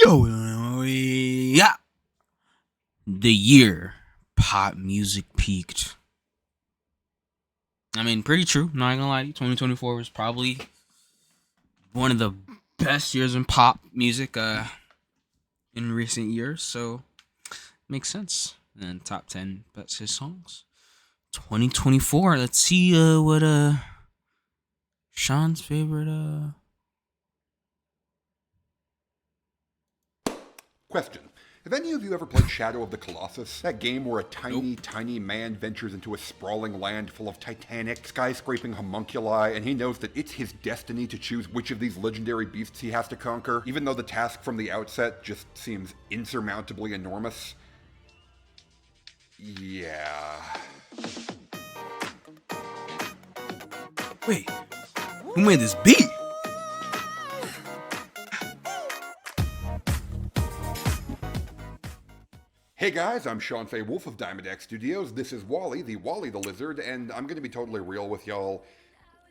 Yo, yeah. The year pop music peaked. I mean, pretty true. Not gonna lie to you. 2024 was probably one of the best years in pop music in recent years. So makes sense. And top 10 best hit songs. 2024. Let's see what Sean's favorite Question. Have any of you ever played Shadow of the Colossus? That game where a tiny man ventures into a sprawling land full of titanic, skyscraping homunculi, and he knows that it's his destiny to choose which of these legendary beasts he has to conquer, even though the task from the outset just seems insurmountably enormous? Yeah. Wait, who made this beat? Hey guys, I'm Sean Fay Wolf of Diamond X Studios. This is Wally the Lizard, and I'm gonna be totally real with y'all.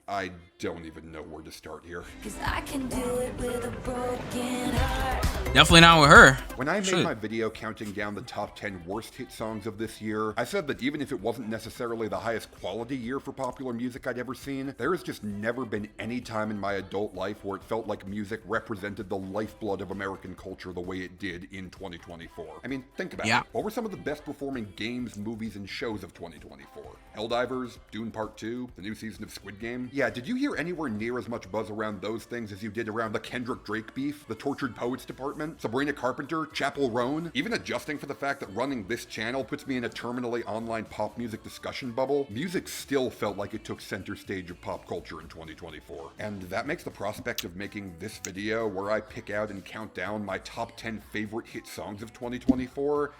I don't even know where to start here. 'Cause I can do it with a broken heart. Definitely not with her. When I made my video counting down the top 10 worst hit songs of this year, I said that even if it wasn't necessarily the highest quality year for popular music I'd ever seen, there has just never been any time in my adult life where it felt like music represented the lifeblood of American culture the way it did in 2024. I mean, think about it. What were some of the best performing games, movies, and shows of 2024? Helldivers, Dune Part 2, the new season of Squid Game? Yeah, did you hear anywhere near as much buzz around those things as you did around the Kendrick Drake beef, the Tortured Poets Department, Sabrina Carpenter, Chapel Roan? Even adjusting for the fact that running this channel puts me in a terminally online pop music discussion bubble, music still felt like it took center stage of pop culture in 2024. And that makes the prospect of making this video, where I pick out and count down my top 10 favorite hit songs of 2024,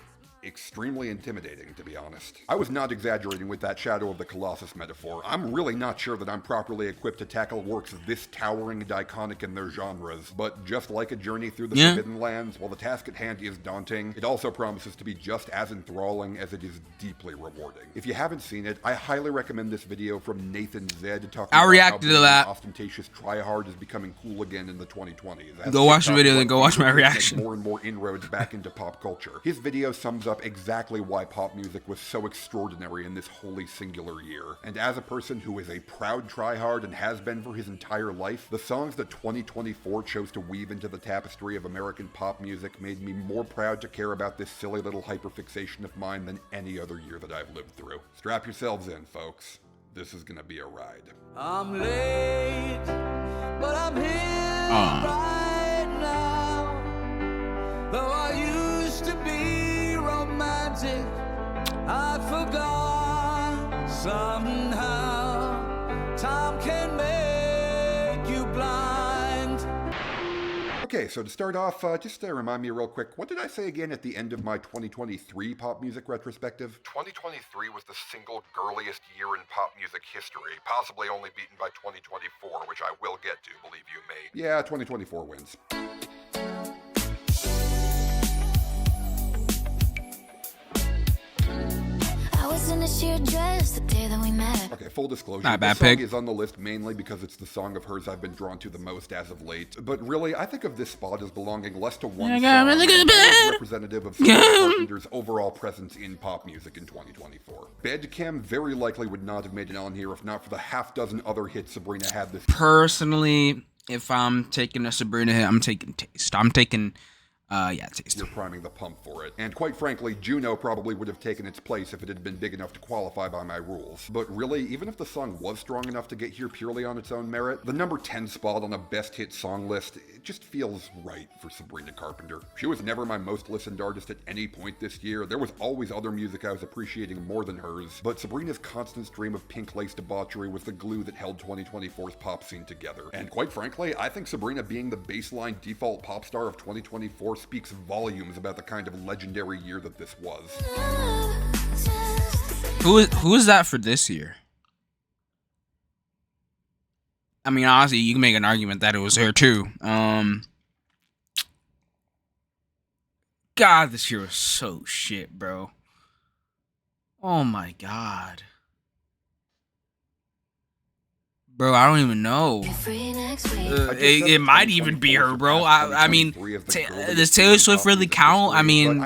extremely intimidating, to be honest. I was not exaggerating with that Shadow of the Colossus metaphor. I'm really not sure that I'm properly equipped to tackle works this towering and iconic in their genres, but just like a journey through the Forbidden Lands, while the task at hand is daunting, it also promises to be just as enthralling as it is deeply rewarding. If you haven't seen it, I highly recommend this video from Nathan Zed talking about how being an ostentatious tryhard is becoming cool again in the 2020s. Go watch the video, then go watch my reaction. More and more inroads back into pop culture. His video sums up exactly why pop music was so extraordinary in this wholly singular year. And as a person who is a proud tryhard and has been for his entire life, the songs that 2024 chose to weave into the tapestry of American pop music made me more proud to care about this silly little hyperfixation of mine than any other year that I've lived through. Strap yourselves in, folks. This is gonna be a ride. I'm late, but I'm here right now. Though I used to be romantic, I forgot somehow. Time can make you blind. Okay, so to start off, just remind me real quick, what did I say again at the end of my 2023 pop music retrospective? 2023 was the single girliest year in pop music history, possibly only beaten by 2024, which I will get to, believe you me. Yeah, 2024 wins. In a sheer dress the day that we met. Okay, full disclosure, not bad this song pick. is on the list mainly because it's the song of hers I've been drawn to the most as of late. But really, I think of this spot as belonging less to one song than as representative of Sabrina Carpenter's overall presence in pop music in 2024. Bedchem very likely would not have made it on here if not for the half dozen other hits Sabrina had this. Personally, if I'm taking a Sabrina hit, I'm taking Taste. Taste. You're priming the pump for it. And quite frankly, Juno probably would have taken its place if it had been big enough to qualify by my rules. But really, even if the song was strong enough to get here purely on its own merit, the number 10 spot on a best hit song list, it just feels right for Sabrina Carpenter. She was never my most listened artist at any point this year. There was always other music I was appreciating more than hers, but Sabrina's constant stream of pink lace debauchery was the glue that held 2024's pop scene together. And quite frankly, I think Sabrina being the baseline default pop star of 2024 speaks volumes about the kind of legendary year that this was. Who is that for this year? I mean, honestly, you can make an argument that it was her too. God, this year was so shit, bro. Oh my God. Bro, I don't even know. Free next week. It might even be her, bro. I mean, does Taylor Swift really count? I mean,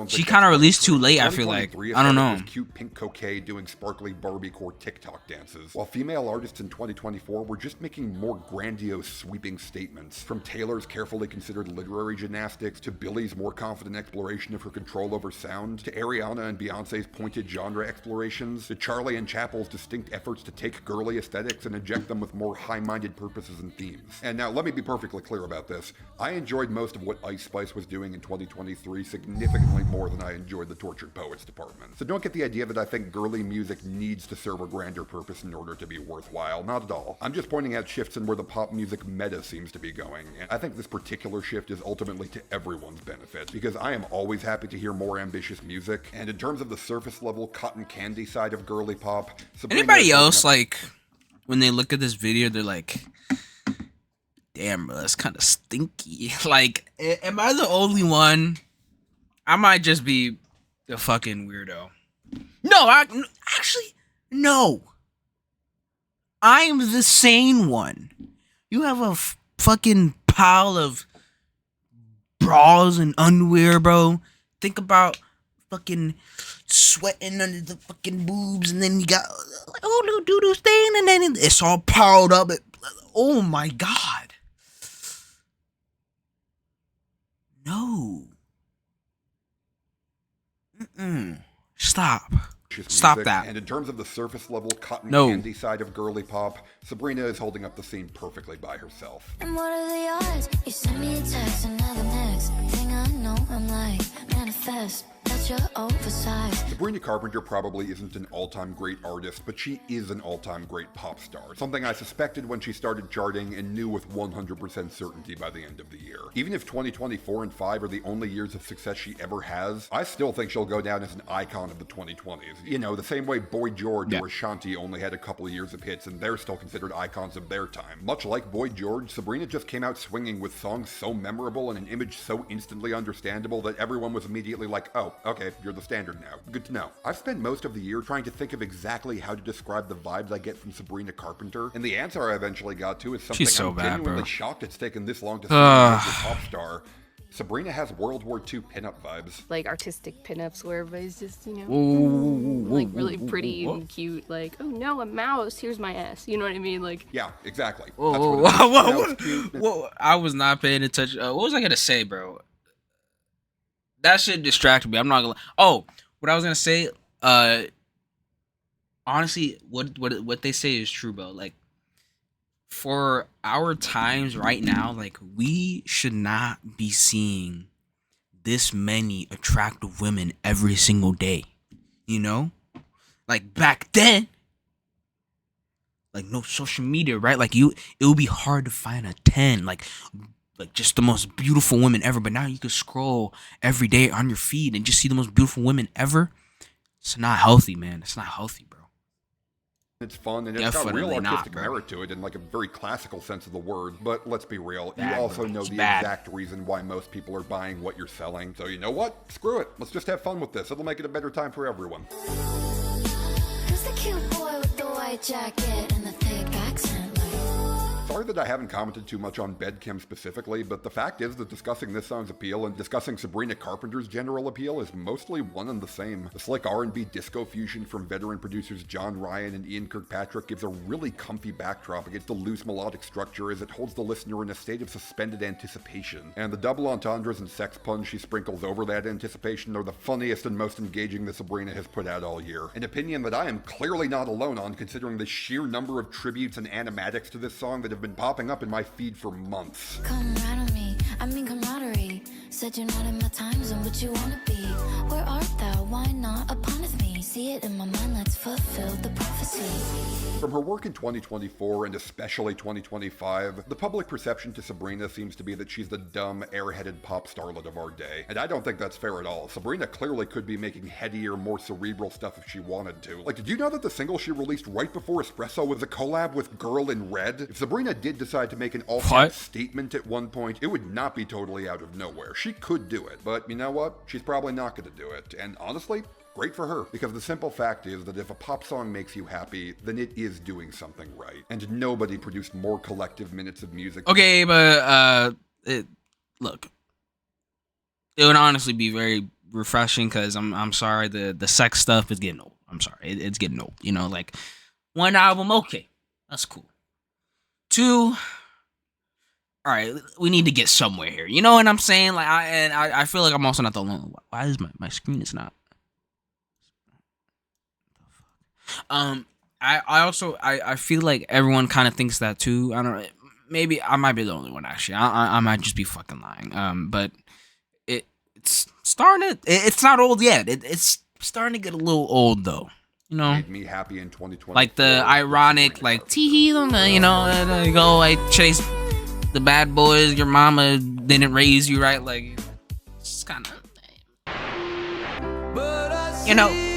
she kind of released too late, I feel like. I don't know. Cute pink coquet doing sparkly Barbiecore TikTok dances, while female artists in 2024 were just making more grandiose, sweeping statements. From Taylor's carefully considered literary gymnastics, to Billie's more confident exploration of her control over sound, to Ariana and Beyonce's pointed genre explorations, to Charlie and Chapel's distinct efforts to take girly aesthetics and inject them with more high-minded purposes and themes. And now, let me be perfectly clear about this. I enjoyed most of what Ice Spice was doing in 2023 significantly more than I enjoyed the Tortured Poets department. So don't get the idea that I think girly music needs to serve a grander purpose in order to be worthwhile. Not at all. I'm just pointing out shifts in where the pop music meta seems to be going. And I think this particular shift is ultimately to everyone's benefit, because I am always happy to hear more ambitious music. And in terms of the surface level cotton candy side of girly pop, anybody else, like, when they look at this video, they're like, damn, bro, that's kind of stinky. Like, am I the only one? I might just be the fucking weirdo. No, actually, no. I am the sane one. You have a fucking pile of bras and underwear, bro. Think about fucking sweating under the fucking boobs, and then you got like a little doo-doo stain, and then it's all piled up. Oh my god. No. Stop that. And in terms of the surface level cotton candy side of girly pop, Sabrina is holding up the scene perfectly by herself. And what are the odds? You send me a text, and now the next thing I know, I'm like, manifest. That's your oversized. Sabrina Carpenter probably isn't an all-time great artist, but she is an all-time great pop star. Something I suspected when she started charting and knew with 100% certainty by the end of the year. Even if 2024 and 5 are the only years of success she ever has, I still think she'll go down as an icon of the 2020s. You know, the same way Boy George or Ashanti only had a couple of years of hits and they're still considered icons of their time. Much like Boy George, Sabrina just came out swinging with songs so memorable and an image so instantly understandable that everyone was immediately like, oh, okay, you're the standard now. Good to know. I've spent most of the year trying to think of exactly how to describe the vibes I get from Sabrina Carpenter, and the answer I eventually got to is something I'm genuinely shocked it's taken this long to see as a pop star. Sabrina has World War II pinup vibes. Like artistic pinups where everybody's just, you know, like really pretty and cute. Like, oh no, a mouse, here's my ass. You know what I mean? Like, yeah, exactly. Whoa, I was not paying attention. What was I going to say, bro? That shit distracted me. I'm not gonna. Oh, what I was gonna say. Honestly, what they say is true, bro. Like, for our times right now, like, we should not be seeing this many attractive women every single day. You know, like back then, like no social media, right? Like it would be hard to find a 10, like just the most beautiful women ever. But now you can scroll every day on your feed and just see the most beautiful women ever. It's not healthy, man. It's not healthy, bro. It's fun, and it's got real artistic merit to it in like a very classical sense of the word. But let's be real, you also know the exact reason why most people are buying what you're selling. So you know what? Screw it. Let's just have fun with this. It'll make it a better time for everyone. Who's the cute boy with the white jacket and the thick accent? Sorry that I haven't commented too much on Bedchem specifically, but the fact is that discussing this song's appeal and discussing Sabrina Carpenter's general appeal is mostly one and the same. The slick R&B disco fusion from veteran producers John Ryan and Ian Kirkpatrick gives a really comfy backdrop against the loose melodic structure as it holds the listener in a state of suspended anticipation. And the double entendres and sex puns she sprinkles over that anticipation are the funniest and most engaging that Sabrina has put out all year. An opinion that I am clearly not alone on, considering the sheer number of tributes and animatics to this song that have been popping up in my feed for months. Come right on me, I mean camaraderie. Said you're not in my time zone, but you wanna be. Where art thou? Why not upon me? See it in my mind, let's fulfill the prophecy. From her work in 2024 and especially 2025, the public perception to Sabrina seems to be that she's the dumb, airheaded pop starlet of our day. And I don't think that's fair at all. Sabrina clearly could be making headier, more cerebral stuff if she wanted to. Like, did you know that the single she released right before Espresso was a collab with Girl in Red? If Sabrina did decide to make an all-time statement at one point, it would not be totally out of nowhere. She could do it, but you know what? She's probably not going to do it. And honestly, great for her, because the simple fact is that if a pop song makes you happy, then it is doing something right. And nobody produced more collective minutes of music. Okay, but look, it would honestly be very refreshing, because I'm sorry, the sex stuff is getting old. I'm sorry, it's getting old. You know, like, one album, okay, that's cool. 2, all right, we need to get somewhere here. You know what I'm saying? Like, I feel like I'm also not the only one. Why is my screen is not? I also feel like everyone kind of thinks that too. I don't know. Maybe I might be the only one, actually. I might just be fucking lying. But it's starting to. It's not old yet. It's starting to get a little old though. You know, made me happy in 2020. Like the ironic, like tee, you know, you go like chase the bad boys. Your mama didn't raise you right. Like, it's kind of, you know.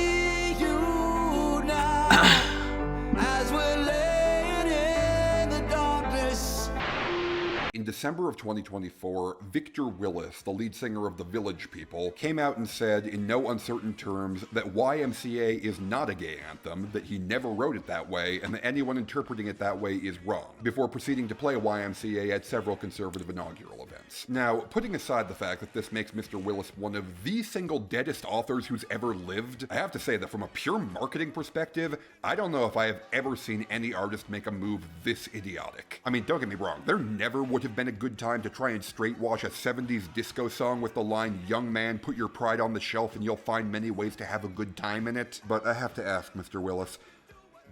In December of 2024, Victor Willis, the lead singer of The Village People, came out and said in no uncertain terms that YMCA is not a gay anthem, that he never wrote it that way, and that anyone interpreting it that way is wrong, before proceeding to play YMCA at several conservative inaugural events. Now, putting aside the fact that this makes Mr. Willis one of the single deadest authors who's ever lived, I have to say that from a pure marketing perspective, I don't know if I have ever seen any artist make a move this idiotic. I mean, don't get me wrong, there never would have been a good time to try and straightwash a 70s disco song with the line, "Young man, put your pride on the shelf and you'll find many ways to have a good time in it." But I have to ask, Mr. Willis,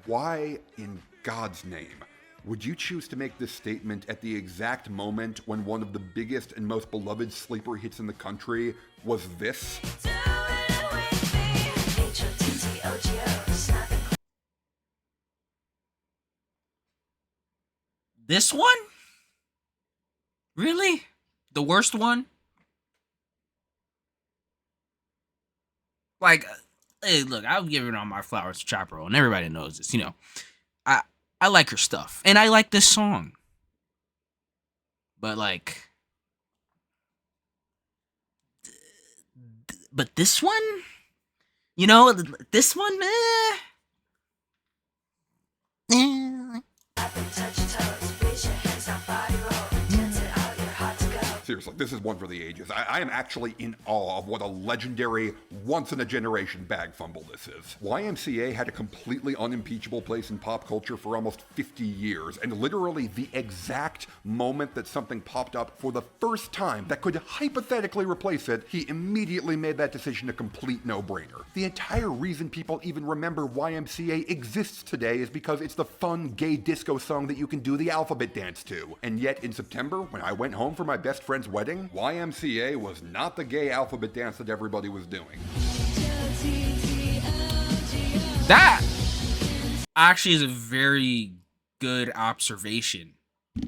why in God's name would you choose to make this statement at the exact moment when one of the biggest and most beloved sleeper hits in the country was this? This one? Really? The worst one? Like, hey, look, I'll give it all my flowers to Chaparral, and everybody knows this, you know. I like her stuff, and I like this song. But, like, but this one? You know, this one, Seriously, this is one for the ages. I am actually in awe of what a legendary, once-in-a-generation bag fumble this is. YMCA had a completely unimpeachable place in pop culture for almost 50 years, and literally the exact moment that something popped up for the first time that could hypothetically replace it, he immediately made that decision a complete no-brainer. The entire reason people even remember YMCA exists today is because it's the fun gay disco song that you can do the alphabet dance to. And yet in September, when I went home for my best friend's wedding, YMCA was not the gay alphabet dance that everybody was doing. that actually is a very good observation.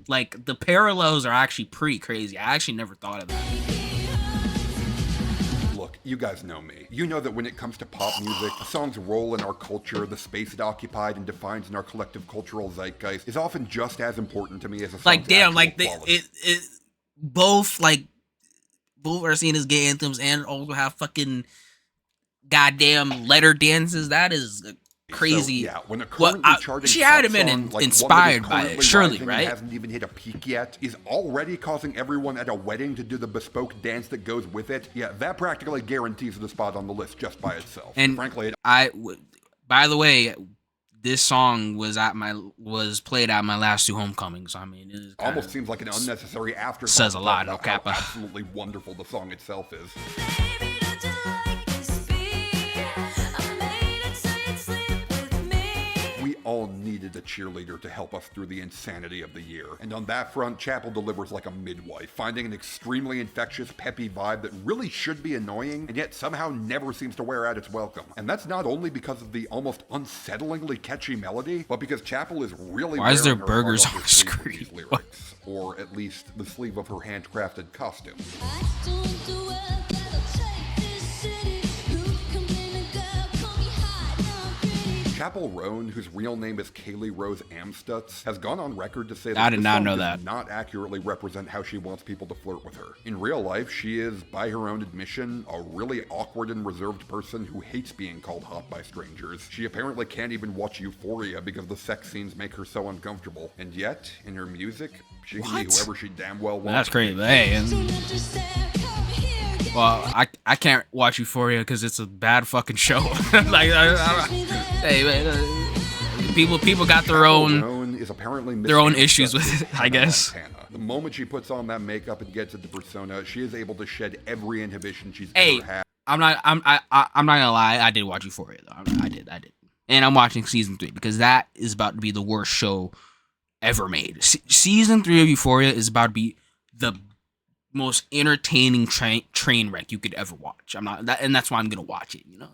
Like, the parallels are actually pretty crazy. I actually never thought of that. Look, you guys know me. You know that when it comes to pop music, a song's role in our culture, the space it occupied and defines in our collective cultural zeitgeist, is often just as important to me as a song's Like, damn, like, quality. both are seen as gay anthems and also have fucking goddamn letter dances. That is crazy. So, yeah, when a currently charting she had pop been song, like inspired one by that it, is surely, currently right? hasn't even hit a peak yet, is already causing everyone at a wedding to do the bespoke dance that goes with it. Yeah, that practically guarantees the spot on the list just by itself. And frankly, by the way, this song was played at my last 2 homecomings. I mean, it almost seems like an unnecessary afterthought. Says a lot, no about kappa. how absolutely wonderful the song itself is. We all needed a cheerleader to help us through the insanity of the year. And on that front, Chapel delivers like a midwife, finding an extremely infectious, peppy vibe that really should be annoying, and yet somehow never seems to wear out its welcome. And that's not only because of the almost unsettlingly catchy melody, but because Chapel is really Why is there wearing her heart burgers off on her the sleeve with screen? these lyrics, or at least the sleeve of her handcrafted costume. Chappell Roan, whose real name is Kaylee Rose Amstutz, has gone on record to say that I did the not song know does that. not accurately represent how she wants people to flirt with her. In real life, she is, by her own admission, a really awkward and reserved person who hates being called hot by strangers. She apparently can't even watch Euphoria because the sex scenes make her so uncomfortable. And yet, in her music, she can be whoever she damn well wants. That's crazy. But hey, well, I can't watch Euphoria because it's a bad fucking show. Like, hey, man, people got their own issues with it, I guess. The moment she puts on that makeup and gets into persona, she is able to shed every inhibition she's ever had. I'm not gonna lie. I did watch Euphoria though. I did, and I'm watching season 3 because that is about to be the worst show ever made. Season 3 of Euphoria is about to be the most entertaining train wreck you could ever watch. And that's why I'm gonna watch it. You know.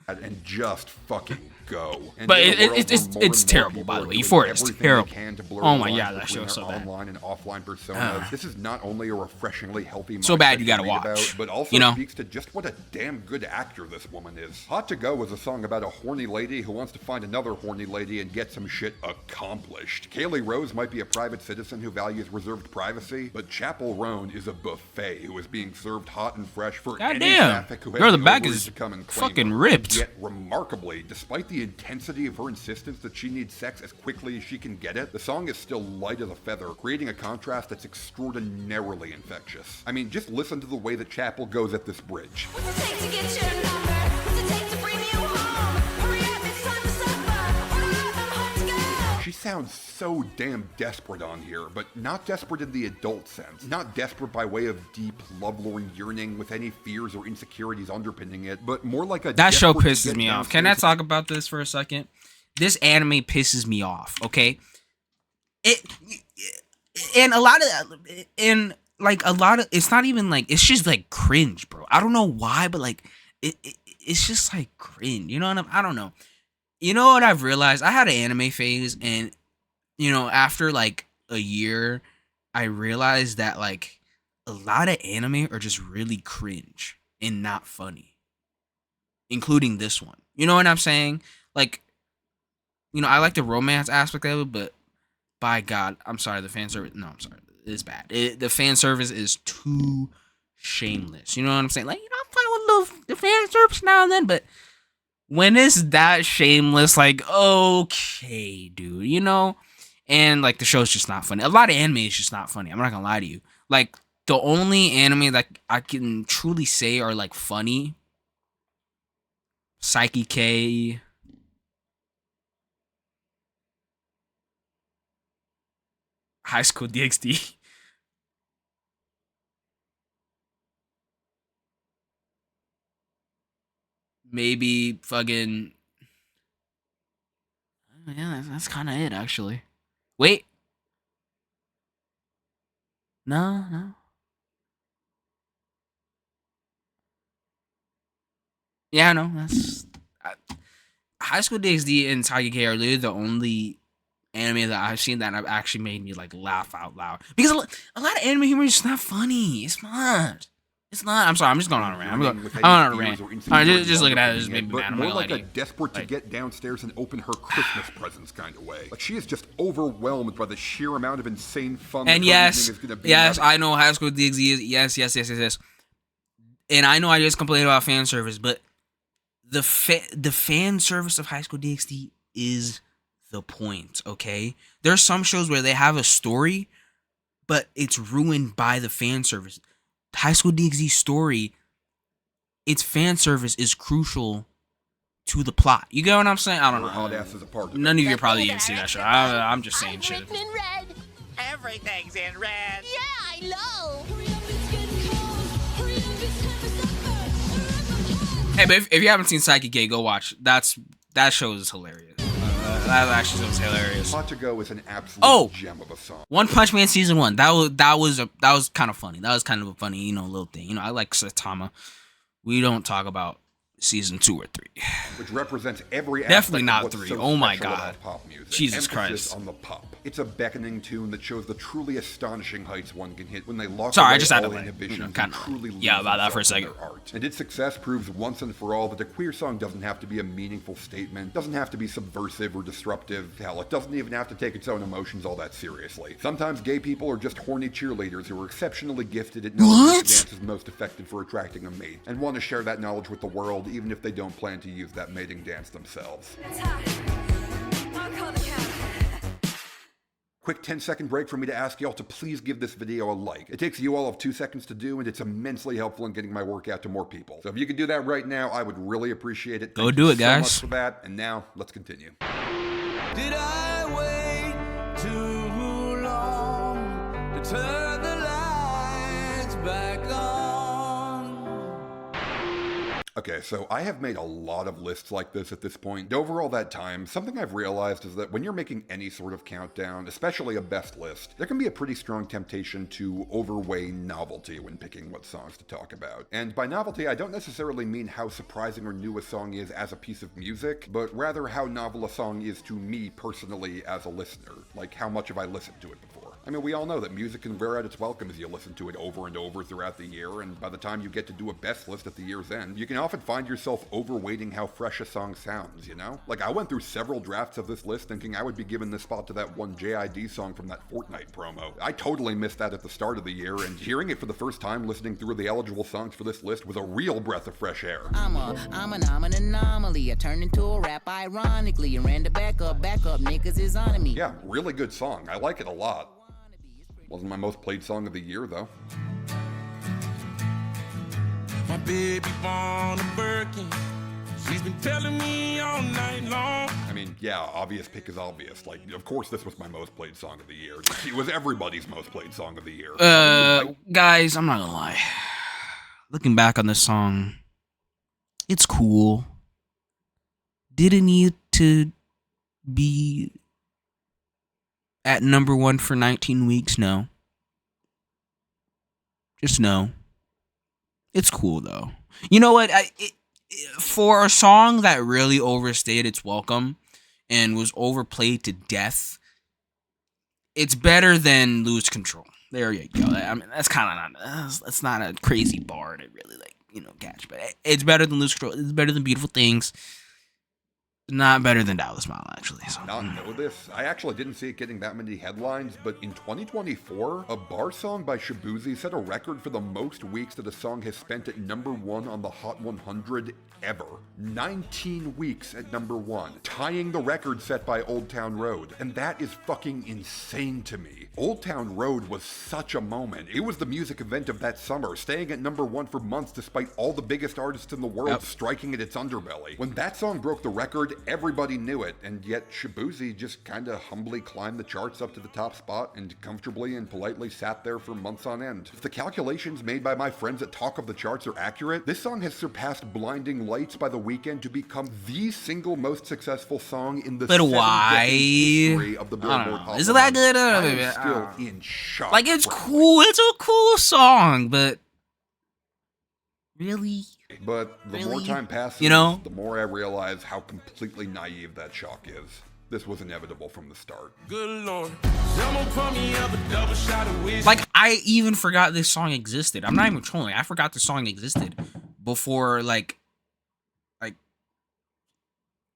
And just fucking go. And but it's terrible, by the way. Euphoria is terrible. Oh my god, that show is so bad. Online and offline personas. This is not only a refreshingly healthy so bad you gotta watch, but also speaks to just what a damn good actor this woman is. Hot to Go is a song about a horny lady who wants to find another horny lady and get some shit accomplished. Kaylee Rose might be a private citizen who values reserved privacy, but Chappell Roan is a buffet who is being served hot and fresh for any traffic who has the back ovaries is to come and claim fucking her. ripped. Yet, remarkably, despite the intensity of her insistence that she needs sex as quickly as she can get it, the song is still light as a feather, creating a contrast that's extraordinarily infectious. I mean, just listen to the way that Chappell goes at this bridge. What's it take to get your number? What's it take to bring you home? Hurry up, it's time to supper. Order up, I'm hot to go. She sounds so damn desperate on here, but not desperate in the adult sense. Not desperate by way of deep, lovelorn yearning with any fears or insecurities underpinning it, but more like a that show pisses me off. Can I talk about this for a second? This anime pisses me off, okay? And a lot of it's not even like, it's just like cringe, bro. I don't know why, but like it's just like cringe. You know what I don't know. You know what I've realized? I had an anime phase, and you know, after like a year, I realized that like a lot of anime are just really cringe and not funny, including this one. You know what I'm saying? Like, you know, I like the romance aspect of it, but by God, I'm sorry, the fan service. No, I'm sorry, it's bad. The fan service is too shameless. You know what I'm saying? Like, you know, I'm fine with the fan service now and then, but when it's that shameless, like, okay, dude, you know? And, like, the show's just not funny. A lot of anime is just not funny. I'm not gonna lie to you. Like, the only anime that I can truly say are, like, funny, Psyche K, High School DxD. Maybe fucking... Yeah, that's kind of it, actually. Wait. No. Yeah, no, that's... High School DxD and Psyche K are literally the only anime that I've seen that have actually made me, like, laugh out loud. Because a lot of anime humor is just not funny. It's not. It's not. I'm sorry. I'm just going on a rant. I'm on a rant. All right, just looking at it, just made me mad. More like a desperate to get downstairs and open her Christmas presents kind of way. Like, she is just overwhelmed by the sheer amount of insane fun. And yes, I know High School DxD is yes. And I know I just complained about fan service, but the fan service of High School DxD is the point. Okay, there are some shows where they have a story, but it's ruined by the fan service. High School DxD story, its fan service is crucial to the plot. You get what I'm saying? I don't know. None of you probably even see that show. I'm just saying shit. In red. Everything's in red. Yeah, I know. Hey, but if you haven't seen Psyche K, go watch. That show is hilarious. That actually was hilarious. Hot to Go is an absolute gem of a song. One Punch Man season 1. That was kind of funny. That was kind of a funny, little thing. I like Saitama. We don't talk about season 2 or 3. which represents every Definitely aspect not of what's 3. so Oh my special God. about pop music. Jesus Emphasis Christ. on the pop. It's a beckoning tune that shows the truly astonishing heights one can hit when they lock Sorry, I away just had to, all like, inhibitions kinda, and truly lose yeah, about that for a themselves in second. their art. And its success proves once and for all that a queer song doesn't have to be a meaningful statement, doesn't have to be subversive or disruptive. Hell, it doesn't even have to take its own emotions all that seriously. Sometimes gay people are just horny cheerleaders who are exceptionally gifted at knowing which dance is most effective for attracting a mate, and want to share that knowledge with the world even if they don't plan to use that mating dance themselves. Quick 10-second break for me to ask y'all to please give this video a like. It takes you all of 2 seconds to do, and it's immensely helpful in getting my work out to more people. So if you could do that right now, I would really appreciate it. Go Thank do you it, so guys. much for that, and now let's continue. Did I wait too long to turn the lights back on? Okay, so I have made a lot of lists like this at this point. And over all that time, something I've realized is that when you're making any sort of countdown, especially a best list, there can be a pretty strong temptation to overweigh novelty when picking what songs to talk about. And by novelty, I don't necessarily mean how surprising or new a song is as a piece of music, but rather how novel a song is to me personally as a listener. Like, how much have I listened to it before? I mean, we all know that music can wear out its welcome as you listen to it over and over throughout the year, and by the time you get to do a best list at the year's end, you can often find yourself overweighting how fresh a song sounds, you know? Like, I went through several drafts of this list thinking I would be giving this spot to that one JID song from that Fortnite promo. I totally missed that at the start of the year, and hearing it for the first time listening through the eligible songs for this list was a real breath of fresh air. I'm an anomaly. I turned into a rap ironically and ran the back up, niggas is on me. Yeah, really good song. I like it a lot. Wasn't my most played song of the year, though. My baby born a Birkin. She's been telling me all night long. I mean, yeah, obvious pick is obvious. Like, of course this was my most played song of the year. It was everybody's most played song of the year. Guys, I'm not gonna lie. Looking back on this song, it's cool. Did it need to be at number 1 for 19 weeks? No. Just no. It's cool though. You know what? For a song that really overstayed its welcome and was overplayed to death, it's better than Lose Control. There you go. I mean, that's kind of not. That's not a crazy bar to really catch, but it's better than Lose Control. It's better than Beautiful Things. Not better than Dallas Smile, actually. So. Not know this. I actually didn't see it getting that many headlines, but in 2024, a bar song by Shabuzi set a record for the most weeks that a song has spent at number 1 on the Hot 100 ever. 19 weeks at number 1, tying the record set by Old Town Road. And that is fucking insane to me. Old Town Road was such a moment. It was the music event of that summer, staying at number 1 for months despite all the biggest artists in the world striking at its underbelly. When that song broke the record, everybody knew it, and yet Shabuzi just kinda humbly climbed the charts up to the top spot and comfortably and politely sat there for months on end. If the calculations made by my friends at Talk of the Charts are accurate, this song has surpassed Blinding Lights by The Weeknd to become the single most successful song in the 7-decade history of the Billboard Hot 100. Is it that good? I am still in shock. Like, it's cool. It's a cool song, but really? But the more time passes, the more I realize how completely naive that shock is. This was inevitable from the start. Good Lord. Someone put me up a double shot of whiskey. Like, I even forgot this song existed. I'm not even trolling. I forgot the song existed before, like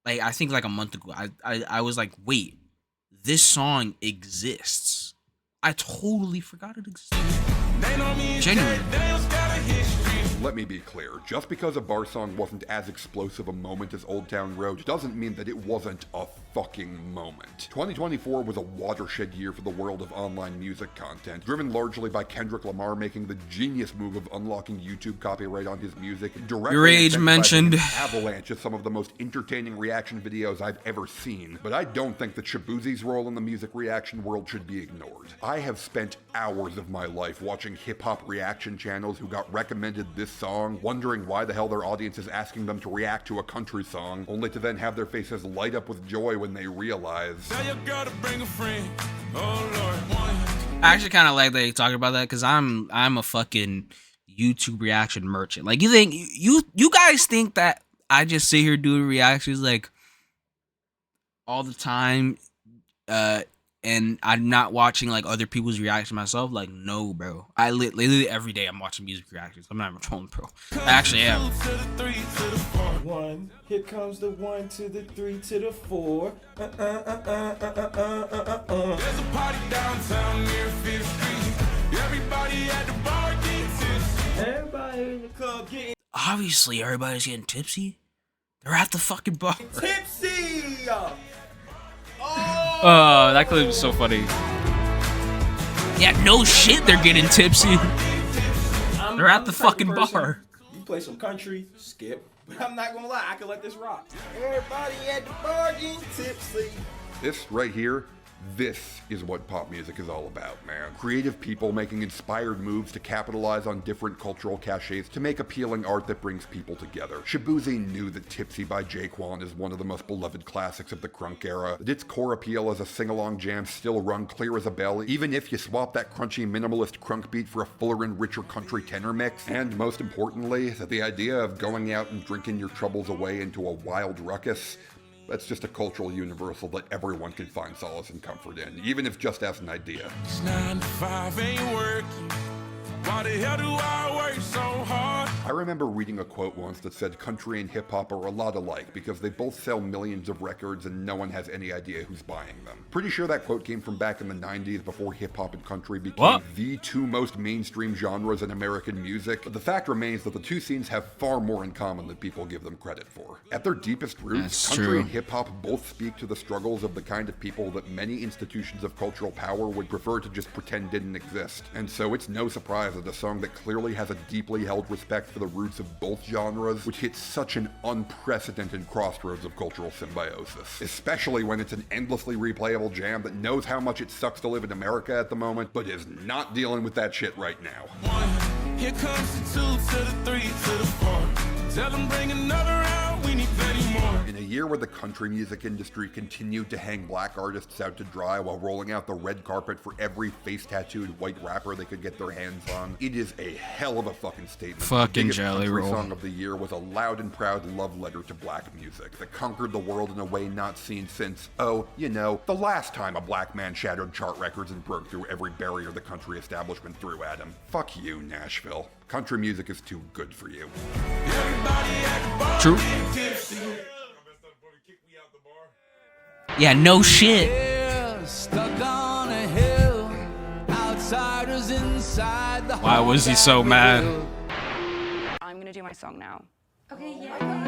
I think like a month ago. I was like, wait, this song exists. I totally forgot it existed. Genuinely. Let me be clear, just because a bar song wasn't as explosive a moment as Old Town Road doesn't mean that it wasn't a fucking moment. 2024 was a watershed year for the world of online music content, driven largely by Kendrick Lamar making the genius move of unlocking YouTube copyright on his music, directly Your age mentioned. an avalanche of some of the most entertaining reaction videos I've ever seen. But I don't think that Shabuzi's role in the music reaction world should be ignored. I have spent hours of my life watching hip-hop reaction channels who got recommended this song, wondering why the hell their audience is asking them to react to a country song, only to then have their faces light up with joy when they realize. Tell your girl to bring a friend. Oh Lord. I actually kind of like that you talking about that, because I'm a fucking YouTube reaction merchant. Like, you think you guys think that I just sit here doing reactions like all the time, and I'm not watching like other people's reactions myself. Like, no, bro. Literally every day I'm watching music reactions. I'm not even trolling, bro. I actually am. 1, here comes the 1 to the 3 to the 4. There's a party downtown near Fifth Street. Everybody at the bar getting tipsy. Everybody in the club getting Obviously, everybody's getting tipsy. They're at the fucking bar. tipsy. Oh, that clip is so funny. Yeah, no shit, they're getting tipsy. They're at the fucking bar. You play some country, skip. But I'm not gonna lie, I can let this rock. Everybody at the bar getting tipsy. This right here, this is what pop music is all about, man. Creative people making inspired moves to capitalize on different cultural cliches to make appealing art that brings people together. Shaboozey knew that Tipsy by Jaquan is one of the most beloved classics of the crunk era, that its core appeal as a sing-along jam still rung clear as a bell, even if you swap that crunchy minimalist crunk beat for a fuller and richer country tenor mix, and most importantly, that the idea of going out and drinking your troubles away into a wild ruckus, that's just a cultural universal that everyone can find solace and comfort in, even if just as an idea. This 9 to 5 ain't working. Why the hell do I work so hard? I remember reading a quote once that said country and hip-hop are a lot alike because they both sell millions of records and no one has any idea who's buying them. Pretty sure that quote came from back in the 90s before hip-hop and country became the two most mainstream genres in American music, but the fact remains that the two scenes have far more in common than people give them credit for. At their deepest roots, That's country true. and hip-hop both speak to the struggles of the kind of people that many institutions of cultural power would prefer to just pretend didn't exist. And so it's no surprise that a song that clearly has a deeply held respect for the roots of both genres, which hits such an unprecedented crossroads of cultural symbiosis. Especially when it's an endlessly replayable jam that knows how much it sucks to live in America at the moment, but is not dealing with that shit right now. 1, here comes the 2 to the 3 to the 4. Tell them bring another round, we need 30 more. In a year where the country music industry continued to hang black artists out to dry while rolling out the red carpet for every face-tattooed white rapper they could get their hands on, it is a hell of a fucking statement. Fucking The biggest Jelly country Roll. song of the year was a loud and proud love letter to black music that conquered the world in a way not seen since, oh, you know, the last time a black man shattered chart records and broke through every barrier the country establishment threw at him. Fuck you, Nashville. Country music is too good for you. True. Yeah, no shit. Yeah, stuck on a hill, outsiders inside the Why was he so mad? I'm gonna do my song now. Okay, yeah.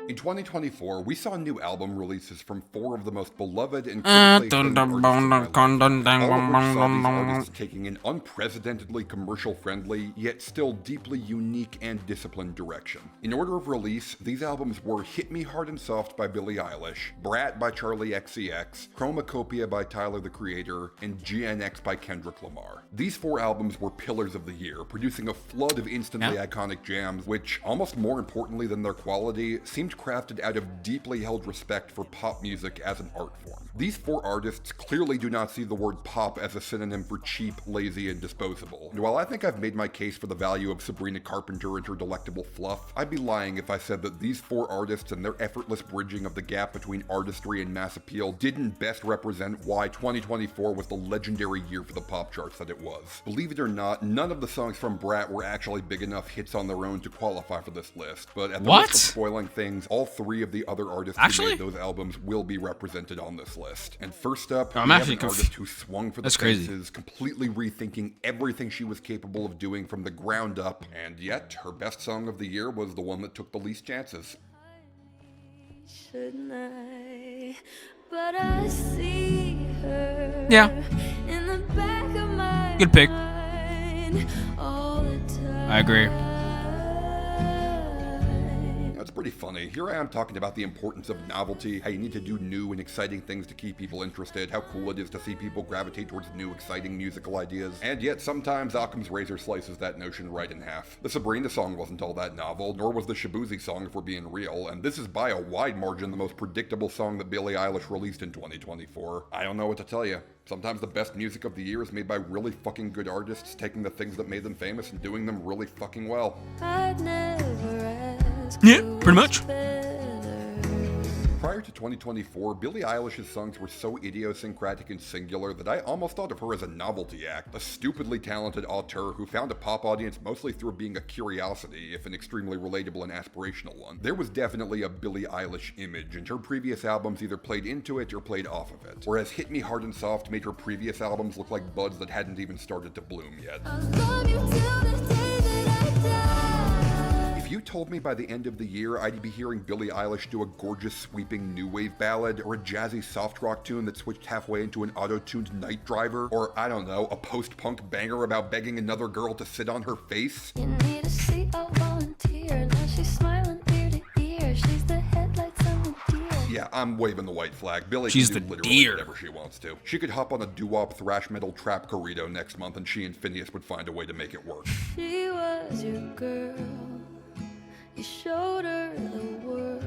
In 2024, we saw new album releases from 4 of the most beloved and Uh, critically dun, acclaimed dun, artists dun, in dun, my life. dun, All of which saw dun, these dun, artists taking an unprecedentedly commercial-friendly, yet still deeply unique and disciplined direction. In order of release, these albums were Hit Me Hard and Soft by Billie Eilish, Brat by Charlie XCX, Chromacopia by Tyler the Creator, and GNX by Kendrick Lamar. These 4 albums were pillars of the year, producing a flood of instantly iconic jams, which, almost more importantly than their quality, seemed crafted out of deeply held respect for pop music as an art form. These 4 artists clearly do not see the word pop as a synonym for cheap, lazy, and disposable. And while I think I've made my case for the value of Sabrina Carpenter and her delectable fluff, I'd be lying if I said that these 4 artists and their effortless bridging of the gap between artistry and mass appeal didn't best represent why 2024 was the legendary year for the pop charts that it was. Believe it or not, none of the songs from Brat were actually big enough hits on their own to qualify for this list, but at the risk of spoiling things, all 3 of the other artists who made those albums will be represented on this list. And first up, we have an artist who swung for the fences, completely rethinking everything she was capable of doing from the ground up, and yet her best song of the year was the one that took the least chances. Shouldn't I? But I see her in the back of my Good pick. mind all the time. I agree. It's pretty funny. Here I am talking about the importance of novelty, how you need to do new and exciting things to keep people interested, how cool it is to see people gravitate towards new, exciting musical ideas, and yet sometimes Occam's razor slices that notion right in half. The Sabrina song wasn't all that novel, nor was the Shaboozey song if we're being real, and this is by a wide margin the most predictable song that Billie Eilish released in 2024. I don't know what to tell you. Sometimes the best music of the year is made by really fucking good artists taking the things that made them famous and doing them really fucking well. Yeah, pretty much. Prior to 2024, Billie Eilish's songs were so idiosyncratic and singular that I almost thought of her as a novelty act, a stupidly talented auteur who found a pop audience mostly through being a curiosity, if an extremely relatable and aspirational one. There was definitely a Billie Eilish image, and her previous albums either played into it or played off of it, whereas Hit Me Hard and Soft made her previous albums look like buds that hadn't even started to bloom yet. If you told me by the end of the year I'd be hearing Billie Eilish do a gorgeous sweeping new wave ballad, or a jazzy soft rock tune that switched halfway into an auto-tuned Night Driver, or I don't know, a post-punk banger about begging another girl to sit on her face, You need a seat, I'll volunteer. Now she's smiling ear to ear. She's the headlights on the deer. yeah, I'm waving the white flag. Billie She's can do the literally deer. whatever she wants to. She could hop on a doo-wop thrash metal trap corrido next month and she and Phineas would find a way to make it work. She was your girl. You showed her the world.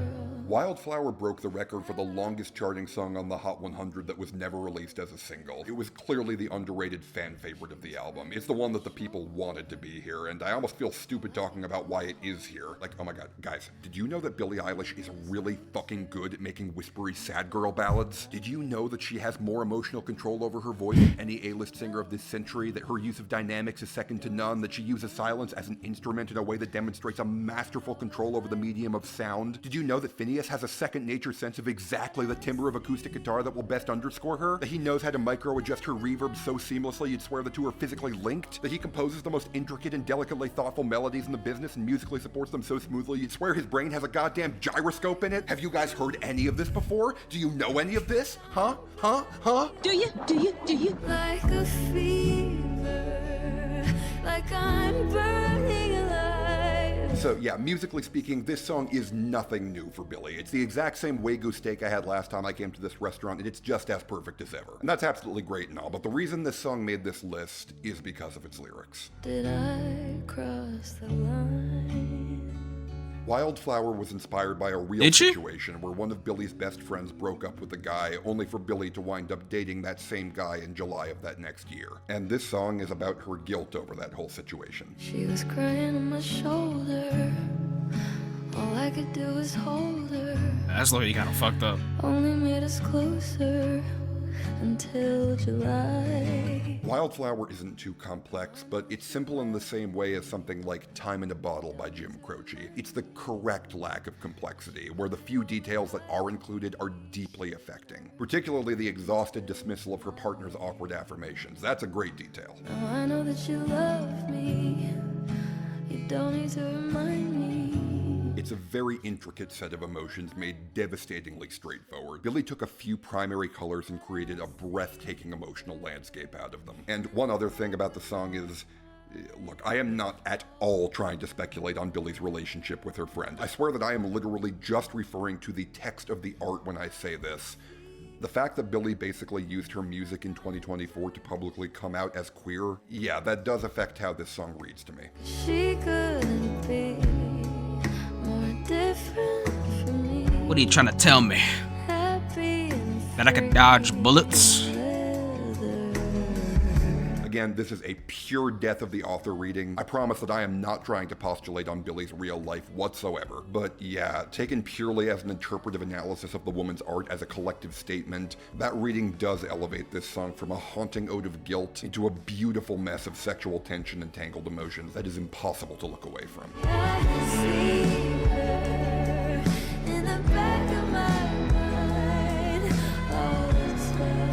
Wildflower broke the record for the longest charting song on the Hot 100 that was never released as a single. It was clearly the underrated fan favorite of the album. It's the one that the people wanted to be here, and I almost feel stupid talking about why it is here. Like, oh my god, guys, did you know that Billie Eilish is really fucking good at making whispery sad girl ballads? Did you know that she has more emotional control over her voice than any A-list singer of this century, that her use of dynamics is second to none, that she uses silence as an instrument in a way that demonstrates a masterful control over the medium of sound? Did you know that Phineas has a second nature sense of exactly the timbre of acoustic guitar that will best underscore her? That he knows how to micro-adjust her reverb so seamlessly you'd swear the two are physically linked? That he composes the most intricate and delicately thoughtful melodies in the business and musically supports them so smoothly you'd swear his brain has a goddamn gyroscope in it? Have you guys heard any of this before? Do you know any of this? Huh? Do you? Like a fever, like I'm burning alive. So yeah, musically speaking, this song is nothing new for Billie. It's the exact same Wagyu steak I had last time I came to this restaurant, and it's just as perfect as ever. And that's absolutely great and all, but the reason this song made this list is because of its lyrics. Did I cross the line? Wildflower was inspired by a real Did she? situation where one of Billie's best friends broke up with a guy, only for Billie to wind up dating that same guy in July of that next year. And this song is about her guilt over that whole situation. She was crying on my shoulder. All I could do was hold her. That's why you kind of fucked up. Only made us closer until July. Wildflower isn't too complex, but it's simple in the same way as something like Time in a Bottle by Jim Croce. It's the correct lack of complexity, where the few details that are included are deeply affecting. Particularly the exhausted dismissal of her partner's awkward affirmations. That's a great detail. Now I know that you love me. You don't need to remind me. It's a very intricate set of emotions made devastatingly straightforward. Billie took a few primary colors and created a breathtaking emotional landscape out of them. And one other thing about the song is, look, I am not at all trying to speculate on Billie's relationship with her friend. I swear that I am literally just referring to the text of the art when I say this. The fact that Billie basically used her music in 2024 to publicly come out as queer, yeah, that does affect how this song reads to me. She couldn't be more different from me. What are you trying to tell me? Happy and That I can dodge bullets? Again, this is a pure death of the author reading. I promise that I am not trying to postulate on Billie's real life whatsoever. But yeah, taken purely as an interpretive analysis of the woman's art as a collective statement, that reading does elevate this song from a haunting ode of guilt into a beautiful mess of sexual tension and tangled emotions that is impossible to look away from. I can see her in the back of my mind all the time.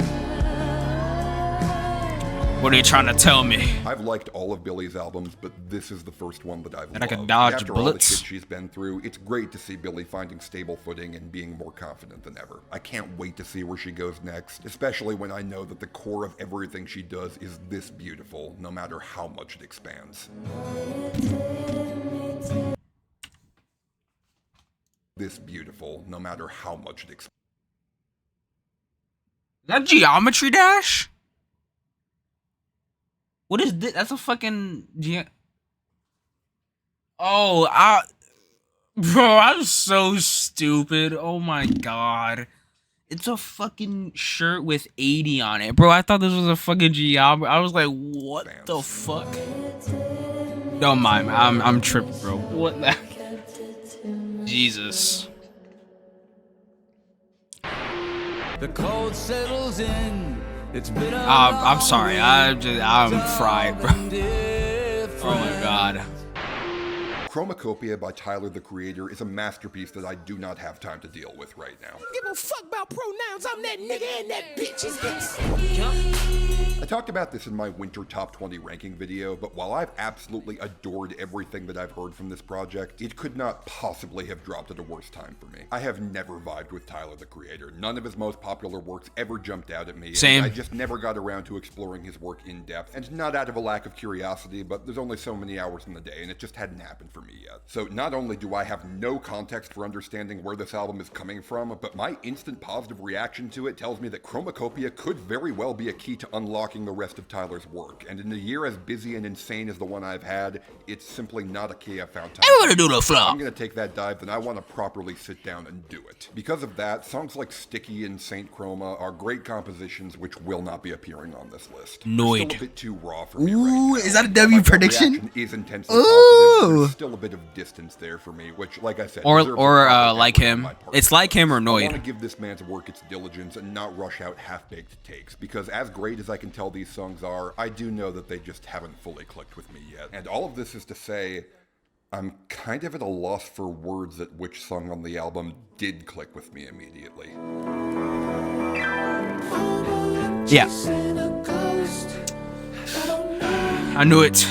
What are you trying to tell me? I've liked all of Billie's albums, but this is the first one that I've That I loved. can dodge After all the bullets? shit she's been through, it's great to see Billie finding stable footing and being more confident than ever. I can't wait to see where she goes next, especially when I know that the core of everything she does is this beautiful, no matter how much it expands. this beautiful, no matter how much it explains. That Geometry Dash? What is this? That's a fucking bro, I'm so stupid. Oh my god. It's a fucking shirt with 80 on it. Bro, I thought this was a fucking geometry. I was like, what the fuck? Don't mind me. I'm tripping, bro. What the Jesus. The cold settles in. It's been a I'm sorry. I'm fried, bro. Oh my god. Chromacopia by Tyler, the Creator, is a masterpiece that I do not have time to deal with right now. Give a fuck about pronouns. I'm that nigga and that bitch is this. I talked about this in my winter top 20 ranking video, but while I've absolutely adored everything that I've heard from this project, it could not possibly have dropped at a worse time for me. I have never vibed with Tyler, the Creator. None of his most popular works ever jumped out at me. Same. I just never got around to exploring his work in depth, and not out of a lack of curiosity, but there's only so many hours in the day, and it just hadn't happened for me yet. So not only do I have no context for understanding where this album is coming from, but my instant positive reaction to it tells me that Chromacopia could very well be a key to unlocking the rest of Tyler's work. And in a year as busy and insane as the one I've had, it's simply not a key I found time. Everybody do the flop. I'm gonna take that dive, then I want to properly sit down and do it. Because of that, songs like Sticky and Saint Chroma are great compositions which will not be appearing on this list. Noid. Still a bit too raw for me Ooh, right now. is that a W prediction? Reaction is intensely positive. There's still a bit of distance there for me, which, like I said, deserves a proper like effort on him. my part. It's like him or I Noid. want to give this man's work its diligence and not rush out half-baked takes, because as great as I can tell these songs are, I do know that they just haven't fully clicked with me yet. And all of this is to say, I'm kind of at a loss for words at which song on the album did click with me immediately. Yeah. I knew it.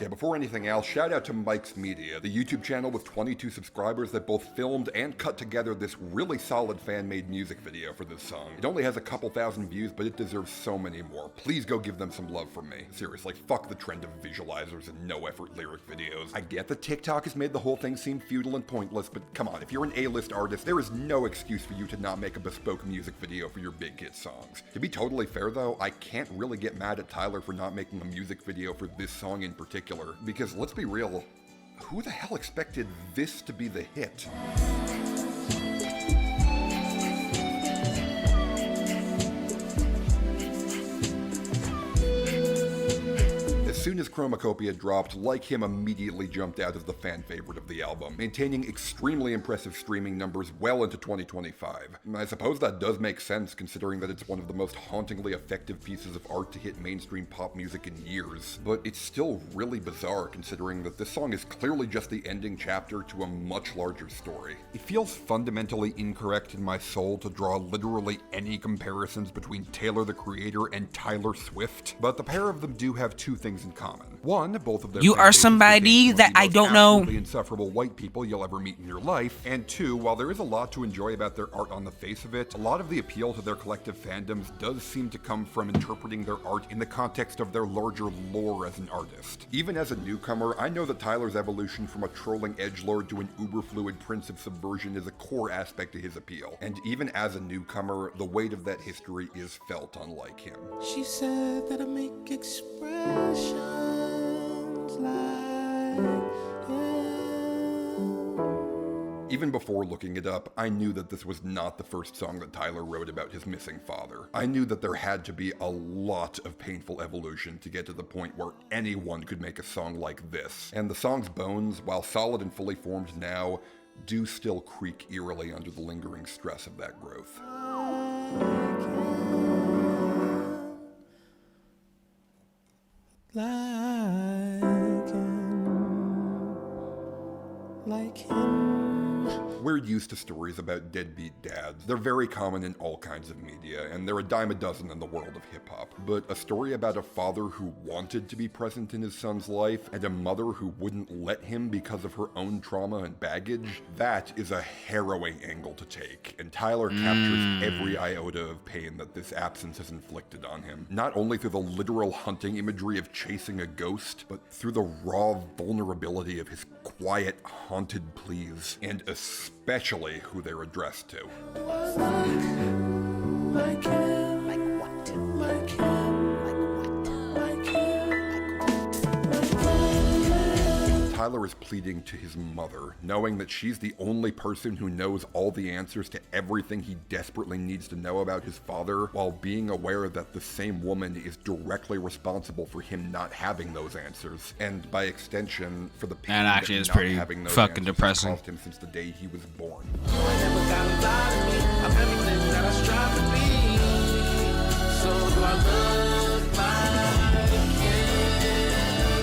Okay, before anything else, shout out to Mike's Media, the YouTube channel with 22 subscribers that both filmed and cut together this really solid fan-made music video for this song. It only has a couple thousand views, but it deserves so many more. Please go give them some love from me. Seriously, fuck the trend of visualizers and no-effort lyric videos. I get that TikTok has made the whole thing seem futile and pointless, but come on, if you're an A-list artist, there is no excuse for you to not make a bespoke music video for your big hit songs. To be totally fair though, I can't really get mad at Tyler for not making a music video for this song in particular, because let's be real, who the hell expected this to be the hit? As soon as Chromacopia dropped, Like Him immediately jumped out as the fan favorite of the album, maintaining extremely impressive streaming numbers well into 2025. I suppose that does make sense considering that it's one of the most hauntingly effective pieces of art to hit mainstream pop music in years, but it's still really bizarre considering that this song is clearly just the ending chapter to a much larger story. It feels fundamentally incorrect in my soul to draw literally any comparisons between Taylor the Creator and Tyler Swift, but the pair of them do have two things in common. One, both of their You fan are bases somebody contain some of that the I most don't know. absolutely insufferable white people you'll ever meet in your life. And two, while there is a lot to enjoy about their art on the face of it, a lot of the appeal to their collective fandoms does seem to come from interpreting their art in the context of their larger lore as an artist. Even as a newcomer, I know that Tyler's evolution from a trolling edgelord to an uber-fluid prince of subversion is a core aspect to his appeal. And even as a newcomer, the weight of that history is felt unlike him. She said that I make expressions like Even before looking it up, I knew that this was not the first song that Tyler wrote about his missing father. I knew that there had to be a lot of painful evolution to get to the point where anyone could make a song like this. And the song's bones, while solid and fully formed now, do still creak eerily under the lingering stress of that growth. like him. We're used to stories about deadbeat dads. They're very common in all kinds of media, and they're a dime a dozen in the world of hip-hop. But a story about a father who wanted to be present in his son's life, and a mother who wouldn't let him because of her own trauma and baggage, that is a harrowing angle to take, and Tyler captures every iota of pain that this absence has inflicted on him. Not only through the literal hunting imagery of chasing a ghost, but through the raw vulnerability of his quiet, haunted pleas, and especially who they're addressed to. Tyler is pleading to his mother, knowing that she's the only person who knows all the answers to everything he desperately needs to know about his father, while being aware that the same woman is directly responsible for him not having those answers, and by extension, for the pain That actually is not pretty having those fucking answers depressing. caused him since the day he was born.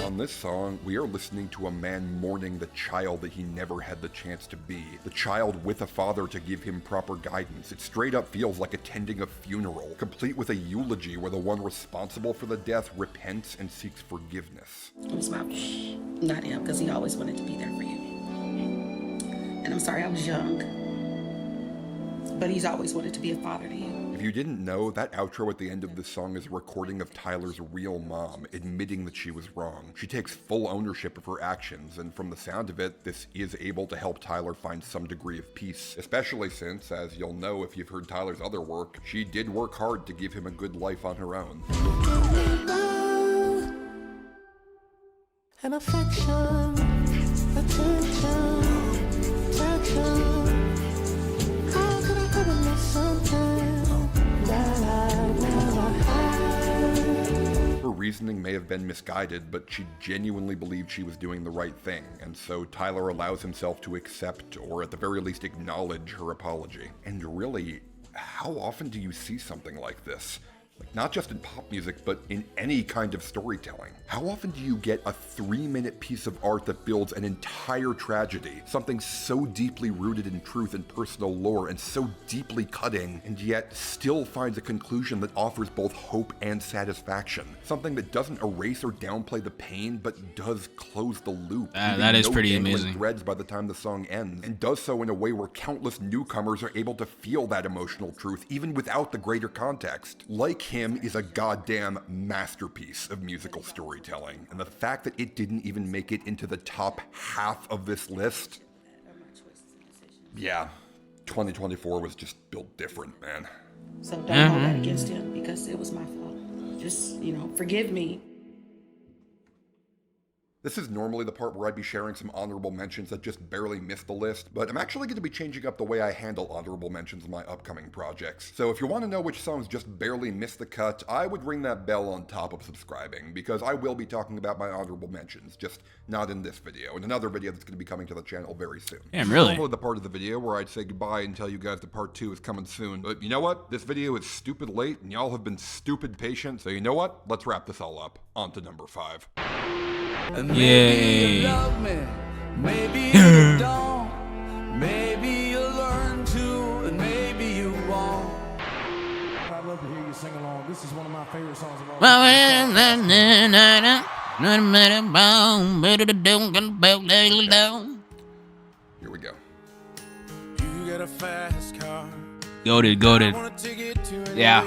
On this song, we are listening to a man mourning the child that he never had the chance to be. The child with a father to give him proper guidance. It straight up feels like attending a funeral, complete with a eulogy where the one responsible for the death repents and seeks forgiveness. It was my, not him, because he always wanted to be there for you. And I'm sorry I was young, but he's always wanted to be a father to you. If you didn't know, that outro at the end of this song is a recording of Tyler's real mom admitting that she was wrong. She takes full ownership of her actions, and from the sound of it, this is able to help Tyler find some degree of peace, especially since, as you'll know if you've heard Tyler's other work, she did work hard to give him a good life on her own. And affection, attention, attention. How could I ever miss something that I never had? Her reasoning may have been misguided, but she genuinely believed she was doing the right thing, and so Tyler allows himself to accept, or at the very least acknowledge, her apology. And really, how often do you see something like this? Like, not just in pop music, but in any kind of storytelling. How often do you get a 3-minute piece of art that builds an entire tragedy, something so deeply rooted in truth and personal lore and so deeply cutting, and yet still finds a conclusion that offers both hope and satisfaction? Something that doesn't erase or downplay the pain, but does close the loop. That is pretty dangling amazing. Threads by the time the song ends, and does so in a way where countless newcomers are able to feel that emotional truth, even without the greater context. Like him is a goddamn masterpiece of musical storytelling, and the fact that it didn't even make it into the top half of this list, yeah, 2024 was just built different, man. So don't hold that against him, because it was my fault. Just, forgive me. This is normally the part where I'd be sharing some honorable mentions that just barely missed the list, but I'm actually going to be changing up the way I handle honorable mentions in my upcoming projects. So if you want to know which songs just barely missed the cut, I would ring that bell on top of subscribing, because I will be talking about my honorable mentions, just not in this video, in another video that's going to be coming to the channel very soon. Damn, really? Normally the part of the video where I'd say goodbye and tell you guys that part 2 is coming soon, but you know what? This video is stupid late, and y'all have been stupid patient, so you know what? Let's wrap this all up. On to number 5. And maybe you love me, maybe you don't. Maybe you'll learn to, and maybe you won't. I'd love to hear you sing along. This is one of my favorite songs of all Here we go. You got a fast car. Goated. Yeah.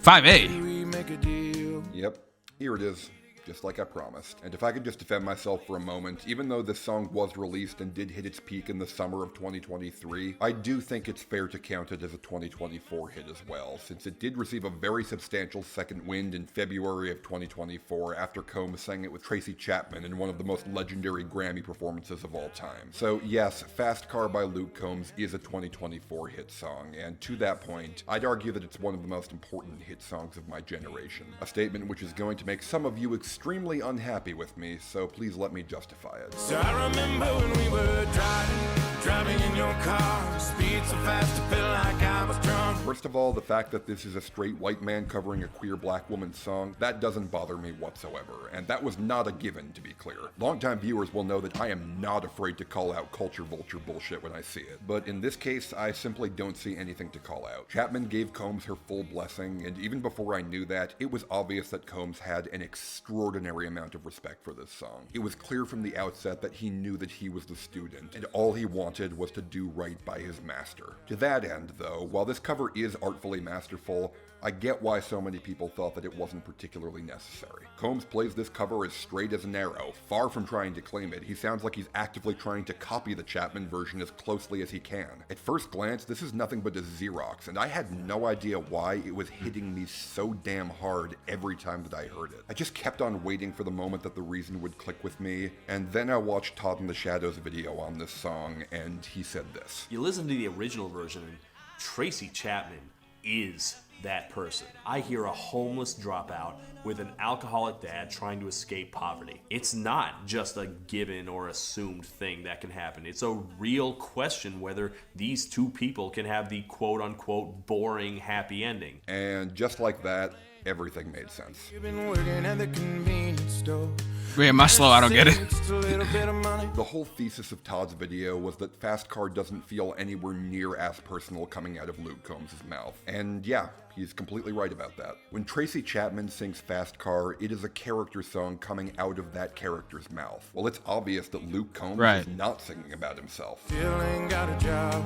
5A. Yep, here it is. Just like I promised. And if I could just defend myself for a moment, even though this song was released and did hit its peak in the summer of 2023, I do think it's fair to count it as a 2024 hit as well, since it did receive a very substantial second wind in February of 2024 after Combs sang it with Tracy Chapman in one of the most legendary Grammy performances of all time. So yes, Fast Car by Luke Combs is a 2024 hit song, and to that point, I'd argue that it's one of the most important hit songs of my generation. A statement which is going to make some of you extremely unhappy with me, so please let me justify it. So I remember when we were driving in your car, speed so fast I felt like I was drunk. First of all, the fact that this is a straight white man covering a queer black woman's song, that doesn't bother me whatsoever, and that was not a given, to be clear. Longtime viewers will know that I am not afraid to call out culture vulture bullshit when I see it, but in this case, I simply don't see anything to call out. Chapman gave Combs her full blessing, and even before I knew that, it was obvious that Combs had an extraordinary amount of respect for this song. It was clear from the outset that he knew that he was the student, and all he wanted was to do right by his master. To that end, though, while this cover is artfully masterful, I get why so many people thought that it wasn't particularly necessary. Combs plays this cover as straight as an arrow. Far from trying to claim it, he sounds like he's actively trying to copy the Chapman version as closely as he can. At first glance, this is nothing but a Xerox, and I had no idea why it was hitting me so damn hard every time that I heard it. I just kept on waiting for the moment that the reason would click with me, and then I watched Todd in the Shadows video on this song, and he said this. You listen to the original version, and Tracy Chapman is that person. I hear a homeless dropout with an alcoholic dad trying to escape poverty. It's not just a given or assumed thing that can happen. It's a real question whether these two people can have the quote-unquote boring happy ending. And just like that, everything made sense. You've been working at the convenience store. Wait, am I slow? I don't get it. The whole thesis of Todd's video was that Fast Car doesn't feel anywhere near as personal coming out of Luke Combs' mouth. And yeah, he's completely right about that. When Tracy Chapman sings Fast Car, it is a character song coming out of that character's mouth. Well, it's obvious that Luke Combs is not singing about himself. Still ain't got a job,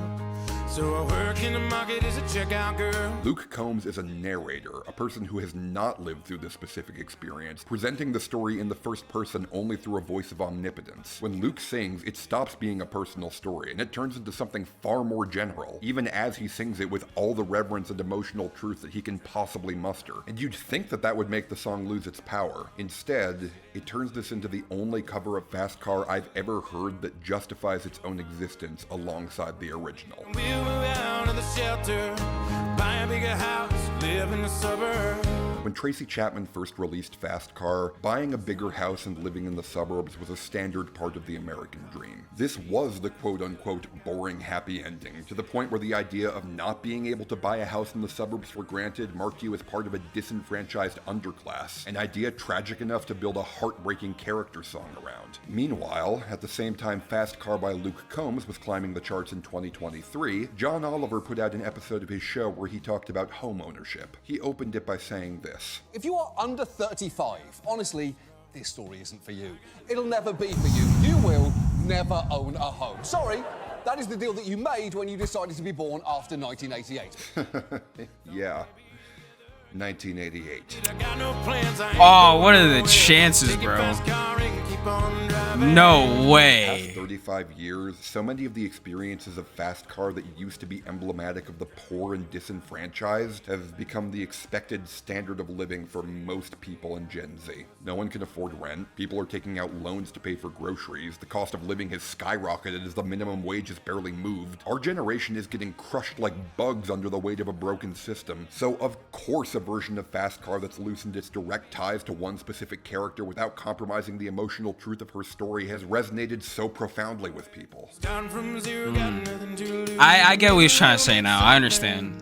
so I work in the market as a checkout girl. Luke Combs is a narrator, a person who has not lived through this specific experience, presenting the story in the first person only through a voice of omnipotence. When Luke sings, it stops being a personal story, and it turns into something far more general, even as he sings it with all the reverence and emotional truth that he can possibly muster. And you'd think that that would make the song lose its power. Instead, it turns this into the only cover of Fast Car I've ever heard that justifies its own existence alongside the original. We'll move out of the shelter, buy a bigger house, live in the suburbs. When Tracy Chapman first released Fast Car, buying a bigger house and living in the suburbs was a standard part of the American dream. This was the quote-unquote boring happy ending, to the point where the idea of not being able to buy a house in the suburbs for granted marked you as part of a disenfranchised underclass, an idea tragic enough to build a heartbreaking character song around. Meanwhile, at the same time Fast Car by Luke Combs was climbing the charts in 2023, John Oliver put out an episode of his show where he talked about home ownership. He opened it by saying this. If you are under 35, honestly, this story isn't for you. It'll never be for you. You will never own a home. Sorry, that is the deal that you made when you decided to be born after 1988. Yeah. 1988. Oh, what are the chances, bro? No way. Past 35 years, so many of the experiences of Fast Car that used to be emblematic of the poor and disenfranchised have become the expected standard of living for most people in Gen Z. No one can afford rent, people are taking out loans to pay for groceries, the cost of living has skyrocketed as the minimum wage has barely moved. Our generation is getting crushed like bugs under the weight of a broken system, so of course a version of Fast Car that's loosened its direct ties to one specific character without compromising the emotional truth of her story has resonated so profoundly with people. I get what he's trying to say now. I understand.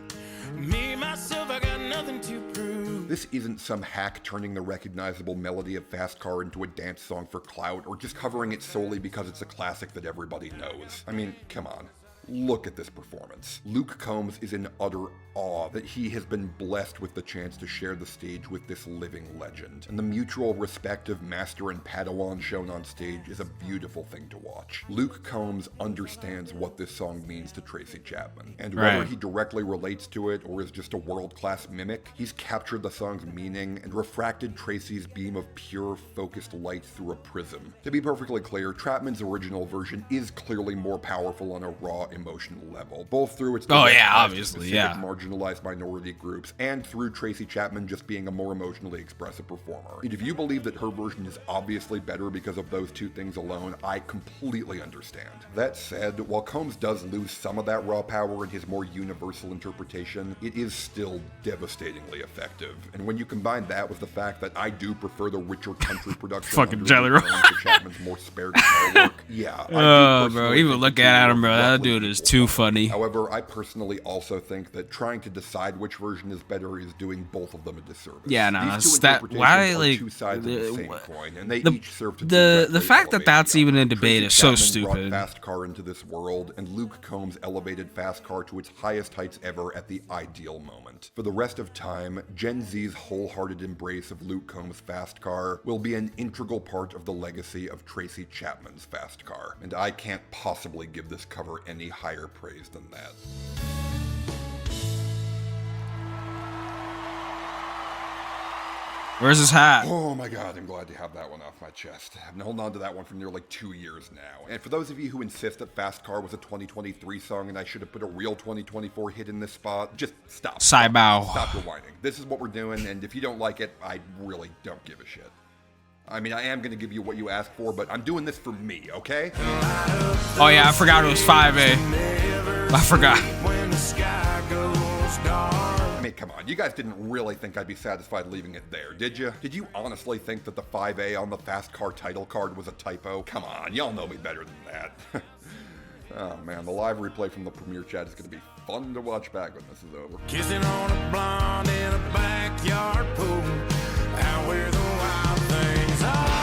This isn't some hack turning the recognizable melody of Fast Car into a dance song for clout, or just covering it solely because it's a classic that everybody knows. I mean, come on. Look at this performance. Luke Combs is in utter awe that he has been blessed with the chance to share the stage with this living legend. And the mutual respect of master and Padawan shown on stage is a beautiful thing to watch. Luke Combs understands what this song means to Tracy Chapman. And whether he directly relates to it or is just a world-class mimic, he's captured the song's meaning and refracted Tracy's beam of pure, focused light through a prism. To be perfectly clear, Chapman's original version is clearly more powerful on a raw emotional level, both through its obviously, marginal marginalized minority groups, and through Tracy Chapman just being a more emotionally expressive performer. And if you believe that her version is obviously better because of those two things alone, I completely understand. That said, while Combs does lose some of that raw power in his more universal interpretation, it is still devastatingly effective. And when you combine that with the fact that I do prefer the richer country production Fucking under Jelly Luke Roll. Combs to Chapman's more spare guitar work, yeah. I do Bro, personally even think looking the two at are him, bro, that roughly dude is equal. too funny. However, I personally also think that trying to decide which version is better is doing both of them a disservice. Yeah, no, These two it's that interpretations why are like two sides of the same coin, and they the, each serve to the directly fact that elevate that's the even other. in debate Tracy is so Chapman brought stupid. Fast Car into this world, and Luke Combs elevated Fast Car to its highest heights ever at the ideal moment. For the rest of time, Gen Z's wholehearted embrace of Luke Combs' Fast Car will be an integral part of the legacy of Tracy Chapman's Fast Car, and I can't possibly give this cover any higher praise than that. Where's his hat? Oh my god, I'm glad to have that one off my chest. I've been holding on to that one for nearly 2 years now. And for those of you who insist that Fast Car was a 2023 song and I should have put a real 2024 hit in this spot, just stop. Saibow. Stop your whining. This is what we're doing, and if you don't like it, I really don't give a shit. I mean, I am going to give you what you asked for, but I'm doing this for me, okay? Oh yeah, I forgot it was 5A. I forgot. I mean, come on, you guys didn't really think I'd be satisfied leaving it there, did you? Did you honestly think that the 5A on the Fast Car title card was a typo? Come on, y'all know me better than that. Oh man, the live replay from the premiere chat is going to be fun to watch back when this is over. Kissing on a blonde in a backyard pool, out where the wild things are.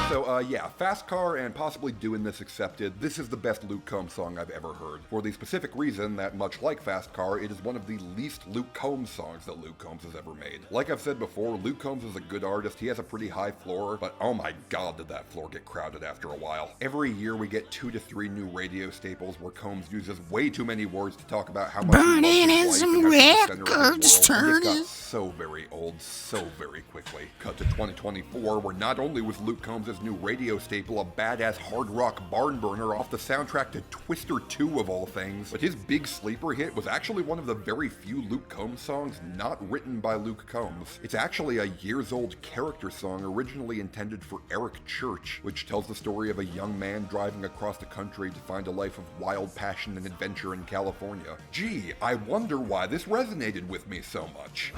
So, yeah, Fast Car and possibly Doing This accepted, this is the best Luke Combs song I've ever heard. For the specific reason that, much like Fast Car, it is one of the least Luke Combs songs that Luke Combs has ever made. Like I've said before, Luke Combs is a good artist, he has a pretty high floor, but oh my god did that floor get crowded after a while. Every year we get 2 to 3 new radio staples where Combs uses way too many words to talk about how much Burning he in loves his some wife and how she's the center of his records, world, and it got turning. so very old so very quickly. Cut to 2024, where not only was Luke Combs' new radio staple a badass hard rock barn burner off the soundtrack to Twister 2 of all things, but his big sleeper hit was actually one of the very few Luke Combs songs not written by Luke Combs. It's actually a years-old character song originally intended for Eric Church, which tells the story of a young man driving across the country to find a life of wild passion and adventure in California. Gee, I wonder why this resonated with me so much.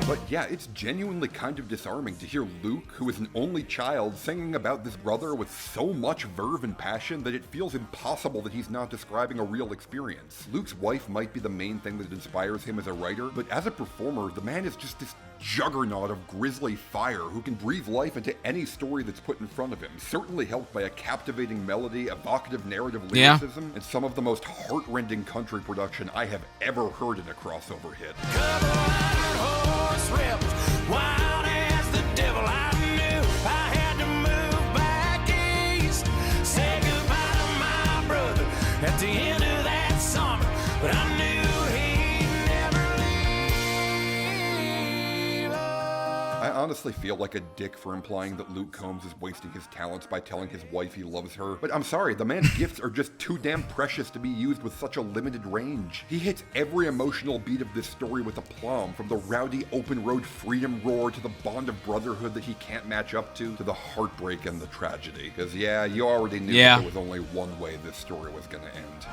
But yeah, it's genuinely kind of disarming to hear Luke, who is an only child, singing about this brother with so much verve and passion that it feels impossible that he's not describing a real experience. Luke's wife might be the main thing that inspires him as a writer, but as a performer, the man is just this juggernaut of grisly fire who can breathe life into any story that's put in front of him, certainly helped by a captivating melody, evocative narrative lyricism, and some of the most heart-rending country production I have ever heard in a crossover hit. Wild as the devil, I knew I had to move back east. Say goodbye to my brother at the end of that summer, but I knew he'd never leave. I honestly feel like a dick for implying that Luke Combs is wasting his talents by telling his wife he loves her, but I'm sorry, the man's gifts are just too damn precious to be used with such a limited range. He hits every emotional beat of this story with aplomb, from the rowdy open road freedom roar to the bond of brotherhood that he can't match up to the heartbreak and the tragedy. Because yeah, you already knew that there was only one way this story was gonna end.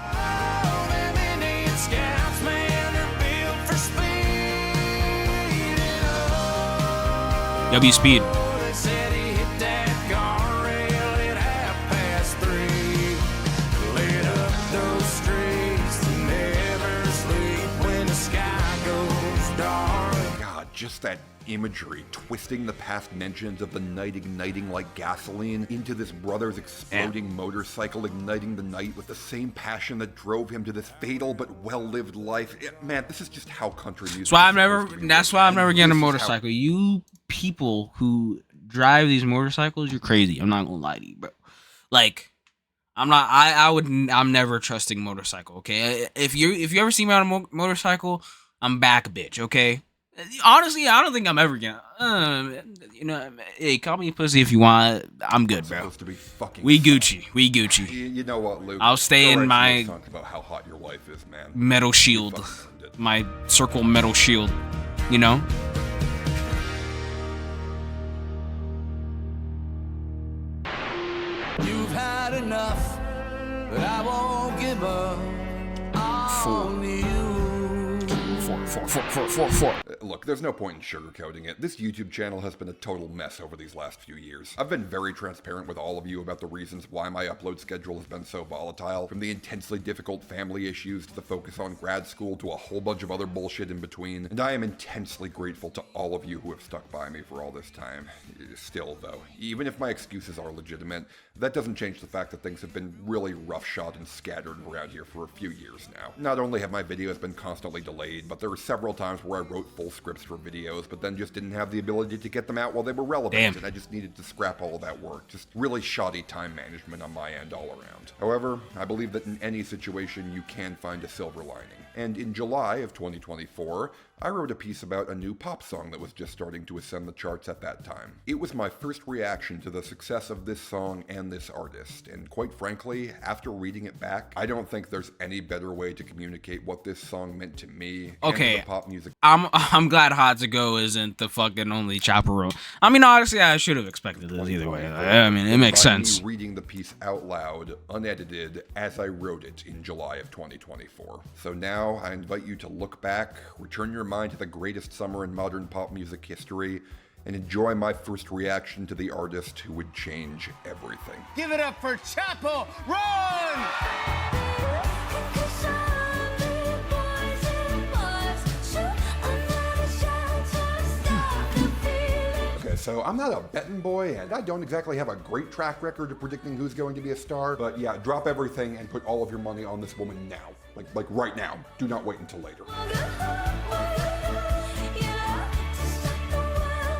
Scouts, man, are built for speed. W Speed. They said he hit that guardrail at 3:30. Lit up those streets that never sleep when the sky goes dark. God, just that imagery, twisting the past mentions of the night igniting like gasoline into this brother's exploding motorcycle igniting the night with the same passion that drove him to this fatal but well-lived life. Man, this is just how country music That's why I'm never getting a motorcycle. You people who drive these motorcycles, you're crazy. I'm not gonna lie to you, bro. Like, I'm never trusting motorcycle. Okay, if you ever see me on a motorcycle, I'm back, bitch. Okay, Honestly, I don't think I'm ever gonna. You know, hey, call me a pussy if you want. I'm good, bro. Supposed to be fucking We Gucci. We Gucci. You know what, Luke? I'll stay Go in write my some songs about how hot your wife is, man. metal shield. My circle metal shield. You know? You've had enough, but I won't give up on you. Four. Look, there's no point in sugarcoating it. This YouTube channel has been a total mess over these last few years. I've been very transparent with all of you about the reasons why my upload schedule has been so volatile, from the intensely difficult family issues to the focus on grad school to a whole bunch of other bullshit in between, and I am intensely grateful to all of you who have stuck by me for all this time. Still, though, even if my excuses are legitimate, that doesn't change the fact that things have been really roughshod and scattered around here for a few years now. Not only have my videos been constantly delayed, but there were several times where I wrote full scripts for videos, but then just didn't have the ability to get them out while they were relevant, and I just needed to scrap all of that work. Just really shoddy time management on my end all around. However, I believe that in any situation you can find a silver lining. And in July of 2024, I wrote a piece about a new pop song that was just starting to ascend the charts at that time. It was my first reaction to the success of this song and this artist, and quite frankly, after reading it back, I don't think there's any better way to communicate what this song meant to me and to the pop music. I'm glad Hot to Go isn't the fucking only chaperone. I mean, honestly, I should have expected this either way. I mean, it makes sense. Me reading the piece out loud, unedited, as I wrote it in July of 2024. So now I invite you to look back, return your mind to the greatest summer in modern pop music history, and enjoy my first reaction to the artist who would change everything. Give it up for Chapel Run! Okay, so I'm not a betting boy, and I don't exactly have a great track record of predicting who's going to be a star, but yeah, drop everything and put all of your money on this woman now. Like right now. Do not wait until later.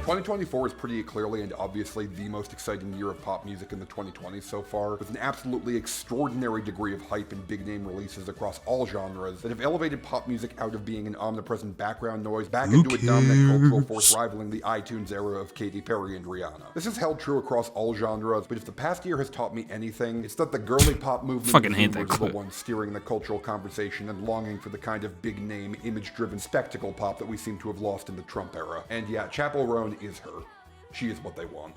2024 is pretty clearly and obviously the most exciting year of pop music in the 2020s so far, with an absolutely extraordinary degree of hype and big name releases across all genres that have elevated pop music out of being an omnipresent background noise back into a dominant cultural force rivaling the iTunes era of Katy Perry and Rihanna. This has held true across all genres, but if the past year has taught me anything, it's that the girly pop movement are the ones steering the cultural conversation and longing for the kind of big name, image-driven spectacle pop that we seem to have lost in the Trump era. And yeah, Chapel Roan is her. She is what they want.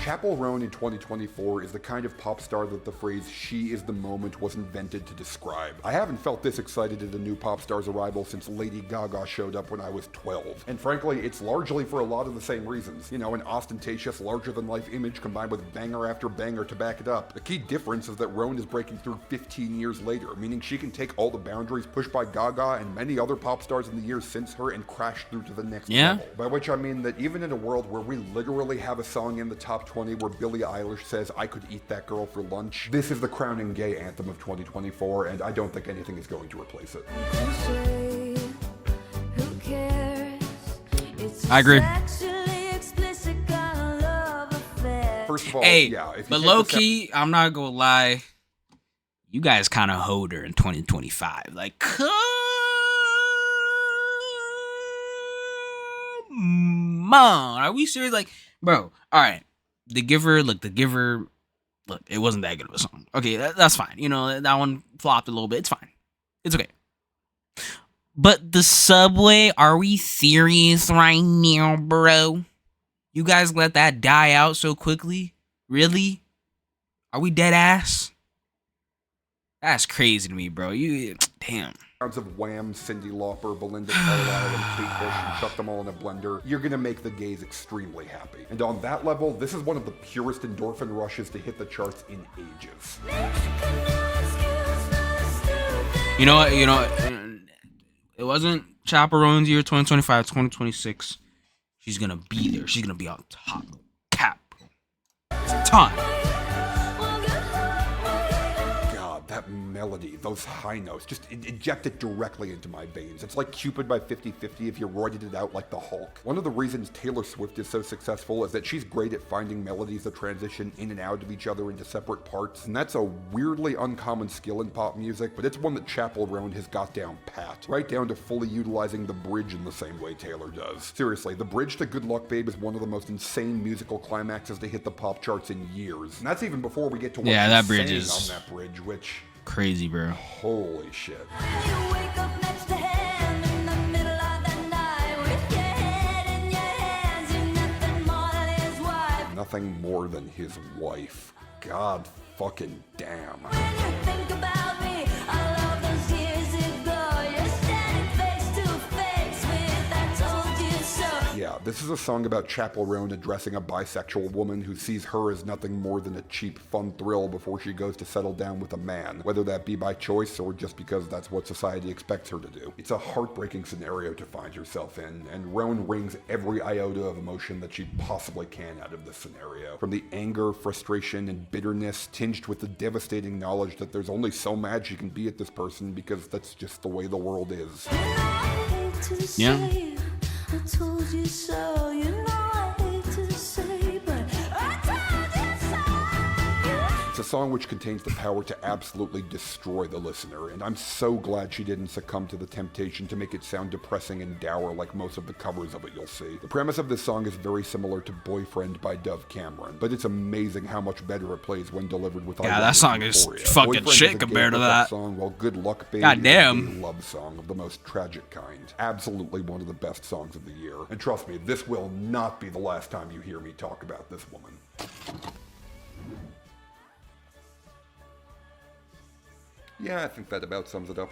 Chapel Roan in 2024 is the kind of pop star that the phrase "she is the moment" was invented to describe. I haven't felt this excited at a new pop star's arrival since Lady Gaga showed up when I was 12. And frankly, it's largely for a lot of the same reasons. You know, an ostentatious, larger-than-life image combined with banger after banger to back it up. The key difference is that Roan is breaking through 15 years later, meaning she can take all the boundaries pushed by Gaga and many other pop stars in the years since her and crash through to the next level. By which I mean that even in a world where we literally have a song in the top 20 where Billie Eilish says, "I could eat that girl for lunch," this is the crowning gay anthem of 2024, and I don't think anything is going to replace it. I agree. First of all, hey, yeah, if you but take low the key, I'm not gonna lie. You guys kind of hoed her in 2025. Like, come on, are we serious? Like, bro, all right. The Giver, look, it wasn't that good of a song. Okay, that's fine. You know, that one flopped a little bit. It's fine. It's okay. But the Subway, are we serious right now, bro? You guys let that die out so quickly? Really? Are we dead ass? That's crazy to me, bro. Damn. Rounds of Wham, Cyndi Lauper, Belinda Carlisle, and Kate Bush, and chuck them all in a blender, you're gonna make the gays extremely happy. And on that level, this is one of the purest endorphin rushes to hit the charts in ages. You know what? It wasn't Chaperone's year 2025, 2026. She's gonna be there. She's gonna be on top. Cap. It's time. God, that melody, those high notes, just inject it directly into my veins. It's like Cupid by 50/50 if you roided it out like the Hulk. One of the reasons Taylor Swift is so successful is that she's great at finding melodies that transition in and out of each other into separate parts, and that's a weirdly uncommon skill in pop music, but it's one that Chappell Roan has got down pat, right down to fully utilizing the bridge in the same way Taylor does. Seriously, the bridge to Good Luck Babe is one of the most insane musical climaxes to hit the pop charts in years, and that's even before we get to what Yeah, she's that bridge saying is on that bridge, which crazy, bro. holy shit. Nothing more than his wife. God fucking damn. Yeah, this is a song about Chappell Roan addressing a bisexual woman who sees her as nothing more than a cheap, fun thrill before she goes to settle down with a man, whether that be by choice or just because that's what society expects her to do. It's a heartbreaking scenario to find yourself in, and Roan wrings every iota of emotion that she possibly can out of this scenario. From the anger, frustration, and bitterness tinged with the devastating knowledge that there's only so mad she can be at this person because that's just the way the world is. Yeah. I told you so, you know I hate to say, but I told you so. It's a song which contains the power to absolutely destroy the listener, and I'm so glad she didn't succumb to the temptation to make it sound depressing and dour like most of the covers of it you'll see. The premise of this song is very similar to Boyfriend by Dove Cameron, but it's amazing how much better it plays when delivered with Yeah, that song is fucking Boyfriend shit is a compared to gay hookup that. song, while Good Luck Baby Goddamn. is a love song of the most tragic kind. Absolutely one of the best songs of the year. And trust me, this will not be the last time you hear me talk about this woman. Yeah, I think that about sums it up.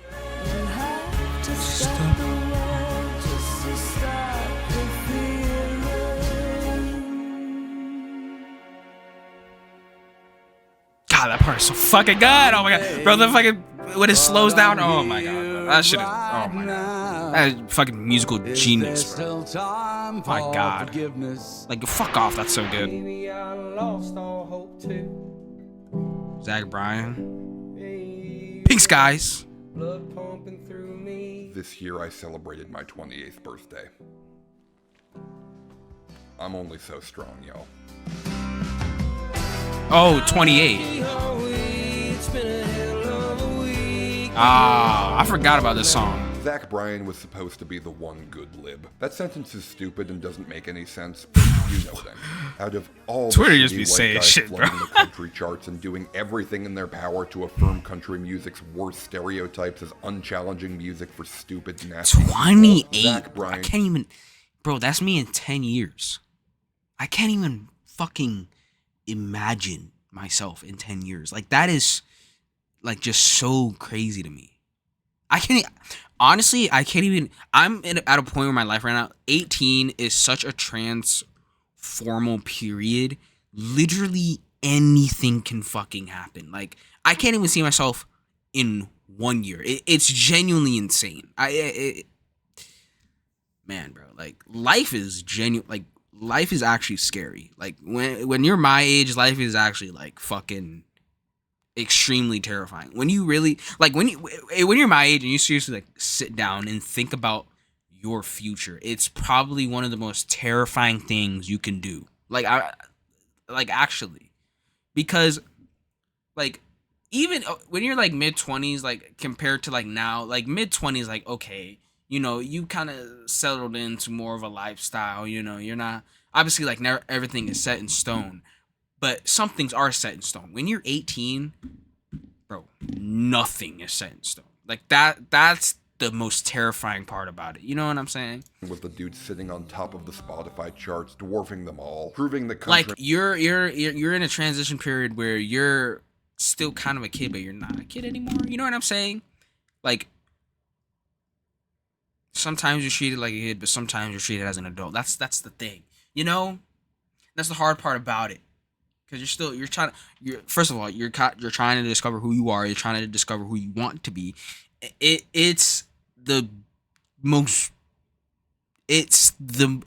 God, that part is so fucking good. Oh my god, bro, the fucking when it slows down. Oh my god, bro. That shit is. Oh my god, that is fucking musical genius, bro. Oh my god, like fuck off. That's so good. Maybe I lost all hope too. Zach Bryan, Pink Skies. Blood pumping through me. This year I celebrated my 28th birthday. I'm only so strong, y'all. Oh, 28. Ah, I forgot about this song. Zach Bryan was supposed to be the one good lib. That sentence is stupid and doesn't make any sense, but you know them. Out of all Twitter the just be shitty white saying guys shit, bro. flooding the country charts and doing everything in their power to affirm country music's worst stereotypes as unchallenging music for stupid, nasty people, 28. Zach Bro, I Bryan can't even. Bro, that's me in 10 years. I can't even fucking imagine myself in 10 years. Like, that is, like, just so crazy to me. I can't. Honestly, I can't even. I'm at a point in my life right now. 18 is such a transformal period. Literally anything can fucking happen. Like, I can't even see myself in 1 year. It's genuinely insane. Man, bro, like, life is genuine. Like, life is actually scary. Like, when you're my age, life is actually like fucking extremely terrifying. When you really like when you're my age and you seriously like sit down and think about your future, it's probably one of the most terrifying things you can do. Actually, because like even when you're like mid-20s, like compared to like now, like mid-20s, like okay, you know, you kind of settled into more of a lifestyle. You know, you're not obviously like never everything is set in stone. But some things are set in stone. When you're 18, bro, nothing is set in stone. Like that's the most terrifying part about it. You know what I'm saying? with the dude sitting on top of the Spotify charts, dwarfing them all, proving the country. Like you're in a transition period where you're still kind of a kid, but you're not a kid anymore. You know what I'm saying? Like sometimes you're treated like a kid, but sometimes you're treated as an adult. That's the thing. You know? That's the hard part about it. Because first of all, you're trying to discover who you are. You're trying to discover who you want to be. It's the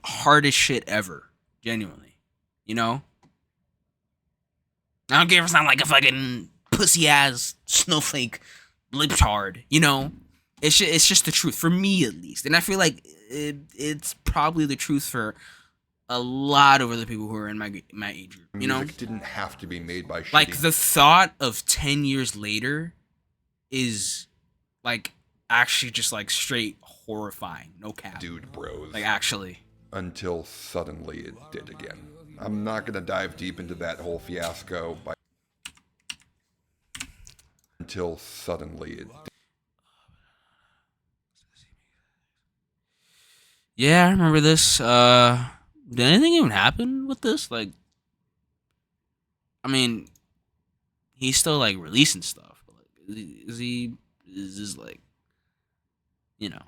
hardest shit ever. Genuinely. You know? I don't care if it's not like a fucking pussy ass snowflake libtard. You know, it's just the truth for me at least, and I feel like it's probably the truth for a lot of other people who are in my age group. You know, music didn't have to be made by shitty. like the thought of 10 years later is like actually just like straight horrifying. No cap, dude, bros. Like actually, until suddenly it did again. I'm not gonna dive deep into that whole fiasco, but until suddenly it did. Yeah, I remember this. Did anything even happen with this? Like, I mean, he's still like releasing stuff. But, like, is this like, you know,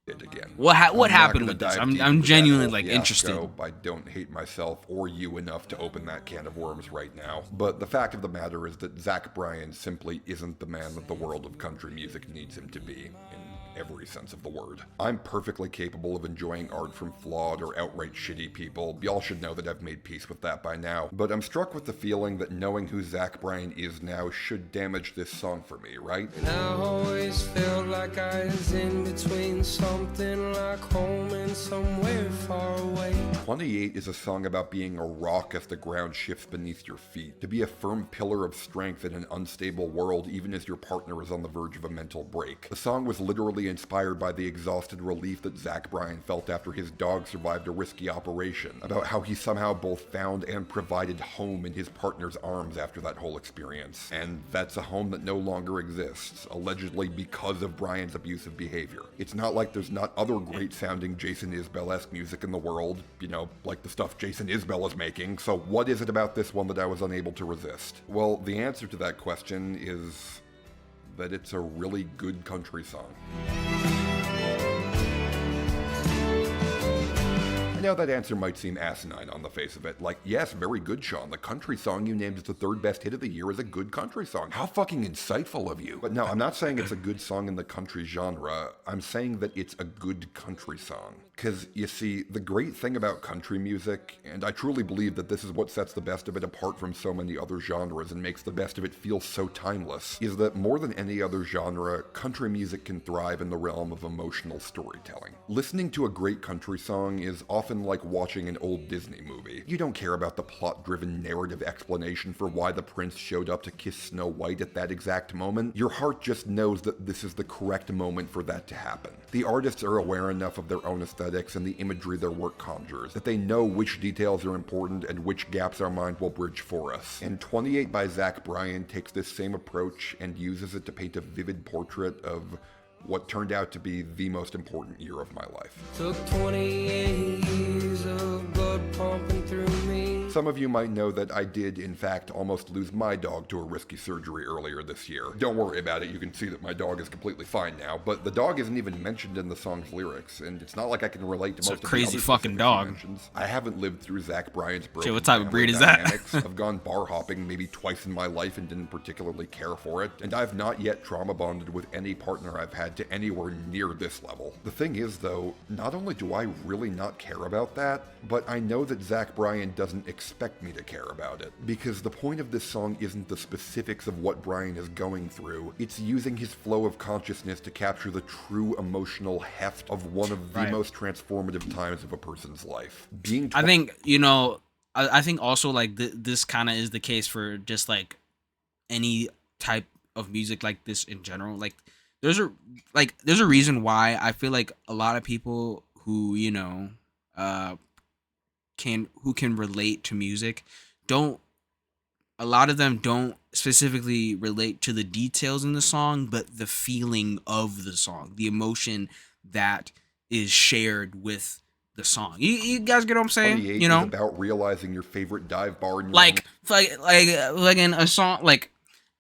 it again? What I'm not happened gonna with this? dive deep I'm into genuinely that whole like fiasco. interested. I don't hate myself or you enough to open that can of worms right now. But the fact of the matter is that Zach Bryan simply isn't the man that the world of country music needs him to be. In every sense of the word. I'm perfectly capable of enjoying art from flawed or outright shitty people. Y'all should know that I've made peace with that by now. But I'm struck with the feeling that knowing who Zach Bryan is now should damage this song for me, right? And I always felt like I was in between something like home and somewhere far away. 28 is a song about being a rock as the ground shifts beneath your feet. To be a firm pillar of strength in an unstable world even as your partner is on the verge of a mental break. The song was literally inspired by the exhausted relief that Zach Bryan felt after his dog survived a risky operation, about how he somehow both found and provided home in his partner's arms after that whole experience. And that's a home that no longer exists, allegedly because of Bryan's abusive behavior. It's not like there's not other great sounding Jason Isbell-esque music in the world, you know, like the stuff Jason Isbell is making, so what is it about this one that I was unable to resist? Well, the answer to that question is that it's a really good country song. I know that answer might seem asinine on the face of it. Like, yes, very good, Sean. The country song you named as the third best hit of the year is a good country song. How fucking insightful of you. But no, I'm not saying it's a good song in the country genre. I'm saying that it's a good country song. Because, you see, the great thing about country music, and I truly believe that this is what sets the best of it apart from so many other genres and makes the best of it feel so timeless, is that more than any other genre, country music can thrive in the realm of emotional storytelling. Listening to a great country song is often like watching an old Disney movie. You don't care about the plot-driven narrative explanation for why the prince showed up to kiss Snow White at that exact moment. Your heart just knows that this is the correct moment for that to happen. The artists are aware enough of their own aesthetics and the imagery their work conjures that they know which details are important and which gaps our mind will bridge for us. And 28 by Zach Bryan takes this same approach and uses it to paint a vivid portrait of what turned out to be the most important year of my life. Took 28 years of blood pumping through me. Some of you might know that I did, in fact, almost lose my dog to a risky surgery earlier this year. Don't worry about it, you can see that my dog is completely fine now, but the dog isn't even mentioned in the song's lyrics, and it's not like I can relate to It's most a of crazy the other fucking dog. mentions. I haven't lived through Zach Bryan's broken Shit, what type of family breed is that? dynamics. I've gone bar hopping maybe twice in my life and didn't particularly care for it, and I've not yet trauma bonded with any partner I've had to anywhere near this level. The thing is, though, not only do I really not care about that, but I know that Zach Bryan doesn't expect me to care about it, because the point of this song isn't the specifics of what Bryan is going through, it's using his flow of consciousness to capture the true emotional heft of one of the most transformative times of a person's life. I think, you know, I think also like this kind of is the case for just like any type of music like this in general. Like there's a reason why I feel like a lot of people who, you know, can relate to music a lot of them don't specifically relate to the details in the song, but the feeling of the song, the emotion that is shared with the song. You guys get what I'm saying? You know, is about realizing your favorite dive bar in your like in a song, like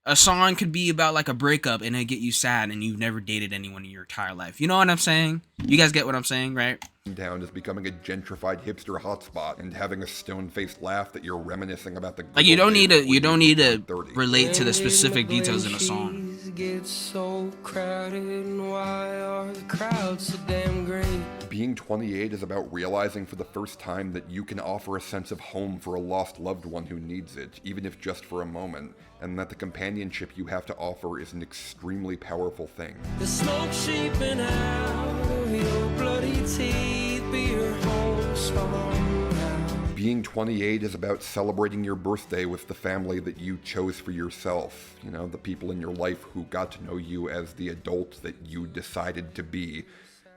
a song could be about like a breakup and it get you sad and you've never dated anyone in your entire life. You know what I'm saying? You guys get what I'm saying, right? Town is becoming a gentrified hipster hotspot and having a stone-faced laugh that you're reminiscing about the like you don't need to relate to the specific details in a song. days get so crowded, and why are the crowds so damn great? Being 28 is about realizing for the first time that you can offer a sense of home for a lost loved one who needs it, even if just for a moment, and that the companionship you have to offer is an extremely powerful thing. The smoke seeping out of your bloody teeth, be your home somehow. Being 28 is about celebrating your birthday with the family that you chose for yourself. You know, the people in your life who got to know you as the adult that you decided to be,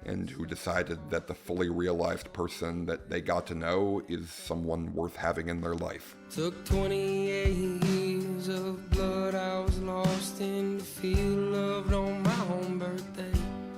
and who decided that the fully realized person that they got to know is someone worth having in their life. Took 28 years of blood, I was lost in the field, loved on my own birthday.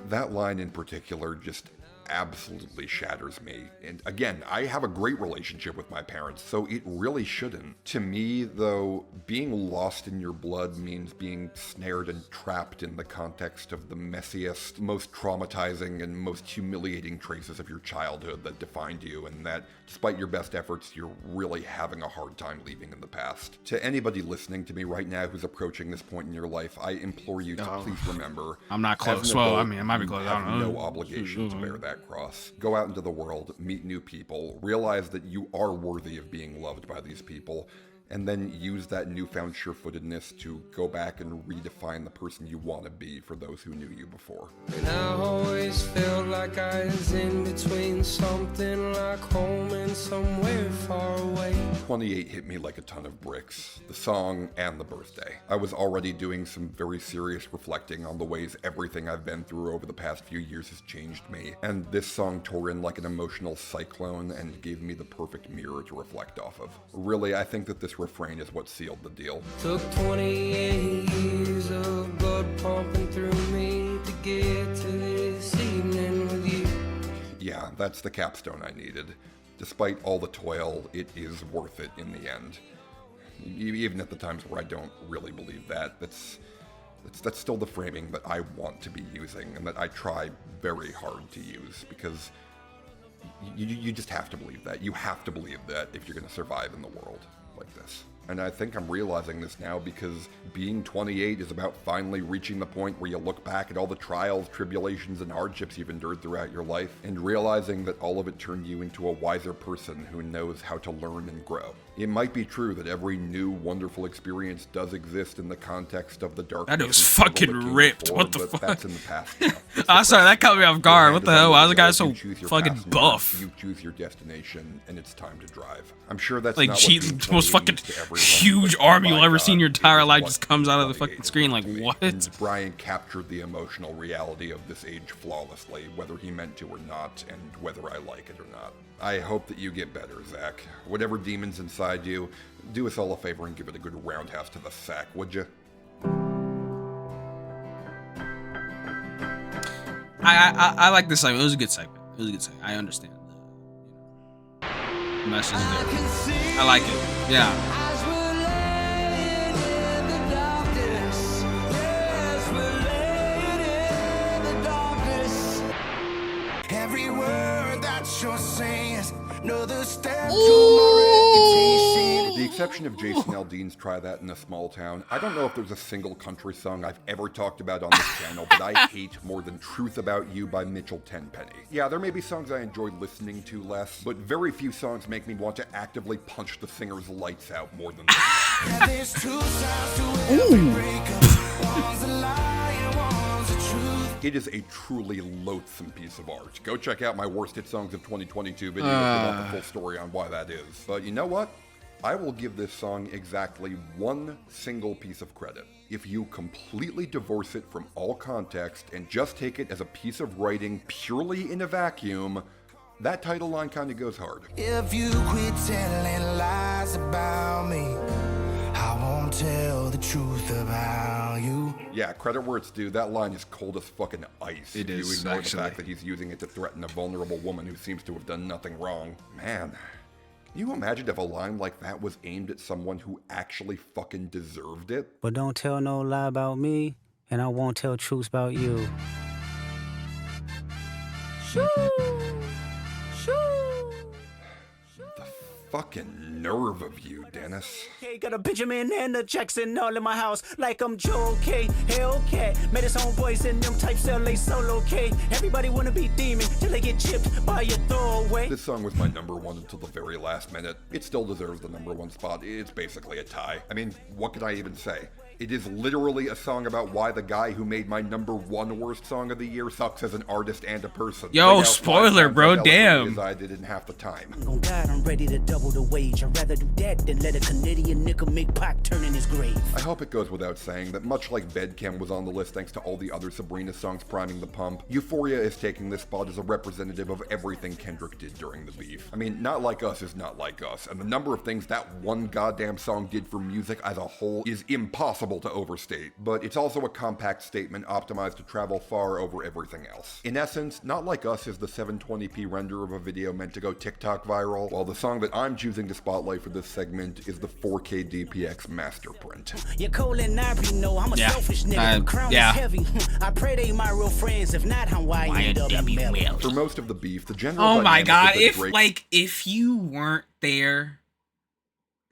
That line in particular just absolutely shatters me. And again, I have a great relationship with my parents, so it really shouldn't. To me, though, being lost in your blood means being snared and trapped in the context of the messiest, most traumatizing, and most humiliating traces of your childhood that defined you, and that, despite your best efforts, you're really having a hard time leaving in the past. To anybody listening to me right now who's approaching this point in your life, I implore you to please remember, I'm not close. as an Well, adult, I mean, I might be you close. I have don't know. no obligation to bear that cross. Go out into the world, meet new people, realize that you are worthy of being loved by these people, and then use that newfound sure-footedness to go back and redefine the person you want to be for those who knew you before. And I always felt like I was in between something like home and somewhere far away. 28 hit me like a ton of bricks, the song and the birthday. I was already doing some very serious reflecting on the ways everything I've been through over the past few years has changed me, and this song tore in like an emotional cyclone and gave me the perfect mirror to reflect off of. Really, I think that this refrain is what sealed the deal. Took 28 years of blood pumping through me to get to this evening with you. Yeah, that's the capstone I needed. Despite all the toil, it is worth it in the end. Even at the times where I don't really believe that, that's still the framing that I want to be using and that I try very hard to use, because you just have to believe that. You have to believe that if you're going to survive in the world like this. And I think I'm realizing this now because being 28 is about finally reaching the point where you look back at all the trials, tribulations, and hardships you've endured throughout your life and realizing that all of it turned you into a wiser person who knows how to learn and grow. It might be true that every new, wonderful experience does exist in the context of the dark. That was fucking ripped. Before, What the but fuck? That's in the past now. I'm sorry, that caught me off guard. What the hell? Why was the guy so fucking buff? You choose your destination, and it's time to drive. I'm sure that's Like, not geez, what the most fucking huge army you'll ever see in your entire life just comes out of the fucking screen. Like, what? And Brian captured the emotional reality of this age flawlessly, whether he meant to or not, and whether I like it or not. I hope that you get better, Zach. Whatever demons inside you, do us all a favor and give it a good roundhouse to the sack, would you? I like this segment. It was a good segment. It was a good segment. I understand the message there. I like it. Yeah. Every word that you're saying is another step to my reputation. With the exception of Jason Aldean's Try That in a Small Town, I don't know if there's a single country song I've ever talked about on this channel that I hate more than Truth About You by Mitchell Tenpenny. Yeah, there may be songs I enjoy listening to less, but very few songs make me want to actively punch the singer's lights out more than this. Yeah, there's two sides to every breakup. One's a lie and one's a truth. It is a truly loathsome piece of art. Go check out my Worst Hit Songs of 2022 video if you want the full story on why that is. But you know what? I will give this song exactly one single piece of credit. If you completely divorce it from all context and just take it as a piece of writing purely in a vacuum, that title line kind of goes hard. If you quit telling lies about me, I won't tell the truth about you. Yeah, credit where it's due. That line is cold as fucking ice. It is, You ignore actually. the fact that he's using it to threaten a vulnerable woman who seems to have done nothing wrong. Man, can you imagine if a line like that was aimed at someone who actually fucking deserved it? But don't tell no lie about me, and I won't tell truths about you. The Fucking nerve of you, Dennis. Okay, got a Benjamin and a Jackson all in my house, like I'm Joe K. Hellcat, made his homeboys in them types LA solo K. Everybody wanna be demon till they get chipped by your throwaway. This song was my number one until the very last minute. It still deserves the number one spot. It's basically a tie. I mean, what could I even say? It is literally a song about why the guy who made my number one worst song of the year sucks as an artist and a person. Yo, spoiler, bro, damn. As I did in half the time. On God, I'm ready to double the wage. I'd rather do that than let a Canadian nigga make Pac turn in his grave. I hope it goes without saying that much like Bedchem was on the list thanks to all the other Sabrina songs priming the pump, Euphoria is taking this spot as a representative of everything Kendrick did during the beef. I mean, Not Like Us is Not Like Us, and the number of things that one goddamn song did for music as a whole is impossible to overstate, but it's also a compact statement optimized to travel far over everything else. In essence, Not Like Us is the 720p render of a video meant to go TikTok viral, while the song that I'm choosing to spotlight for this segment is the 4K DPX master print. You're cold and I be know I'm a selfish nigga. The crown is heavy. I pray they my real friends. If not, I'm YNW. For most of the beef, the general Oh my god, dynamic of the if you weren't there,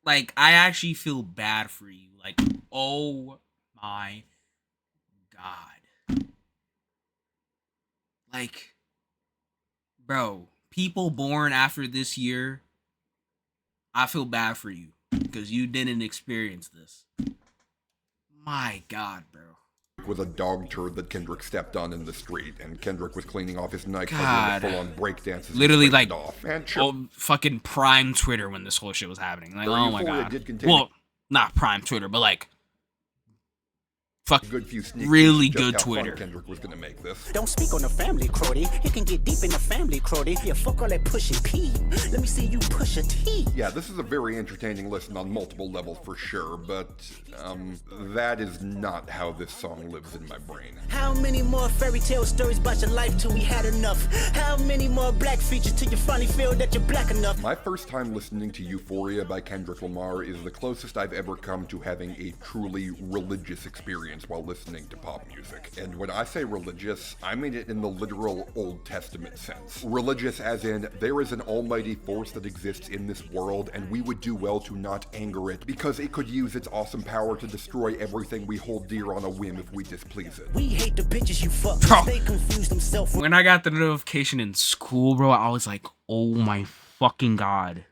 like, I actually feel bad for you. Like, oh my god. Like, bro, people born after this year, I feel bad for you because you didn't experience this. My god, bro. Was a dog turd that Kendrick stepped on in the street, and Kendrick was cleaning off his nightclub God. with full-on breakdances. Literally, like, off. fucking prime Twitter when this whole shit was happening. Like, oh my Euphoria god. did contain Well, not prime Twitter, but like, good few sneak really peeks just good how fun Twitter. Kendrick was gonna make this. Don't speak on the family, Crody. You can get deep in the family, Crody. Yeah, fuck all that pushing P. Let me see you push a T. Yeah, this is a very entertaining listen on multiple levels for sure, but that is not how this song lives in my brain. How many more fairy tale stories about your life till we had enough? How many more black features till you finally feel that you're black enough? My first time listening to Euphoria by Kendrick Lamar is the closest I've ever come to having a truly religious experience while listening to pop music. And when I say religious, I mean it in the literal Old Testament sense. Religious as in, there is an almighty force that exists in this world, and we would do well to not anger it, because it could use its awesome power to destroy everything we hold dear on a whim if we displease it. We hate the bitches you fuck. Bro, They confuse themselves. when I got the notification in school, bro, I was like, oh my fucking god.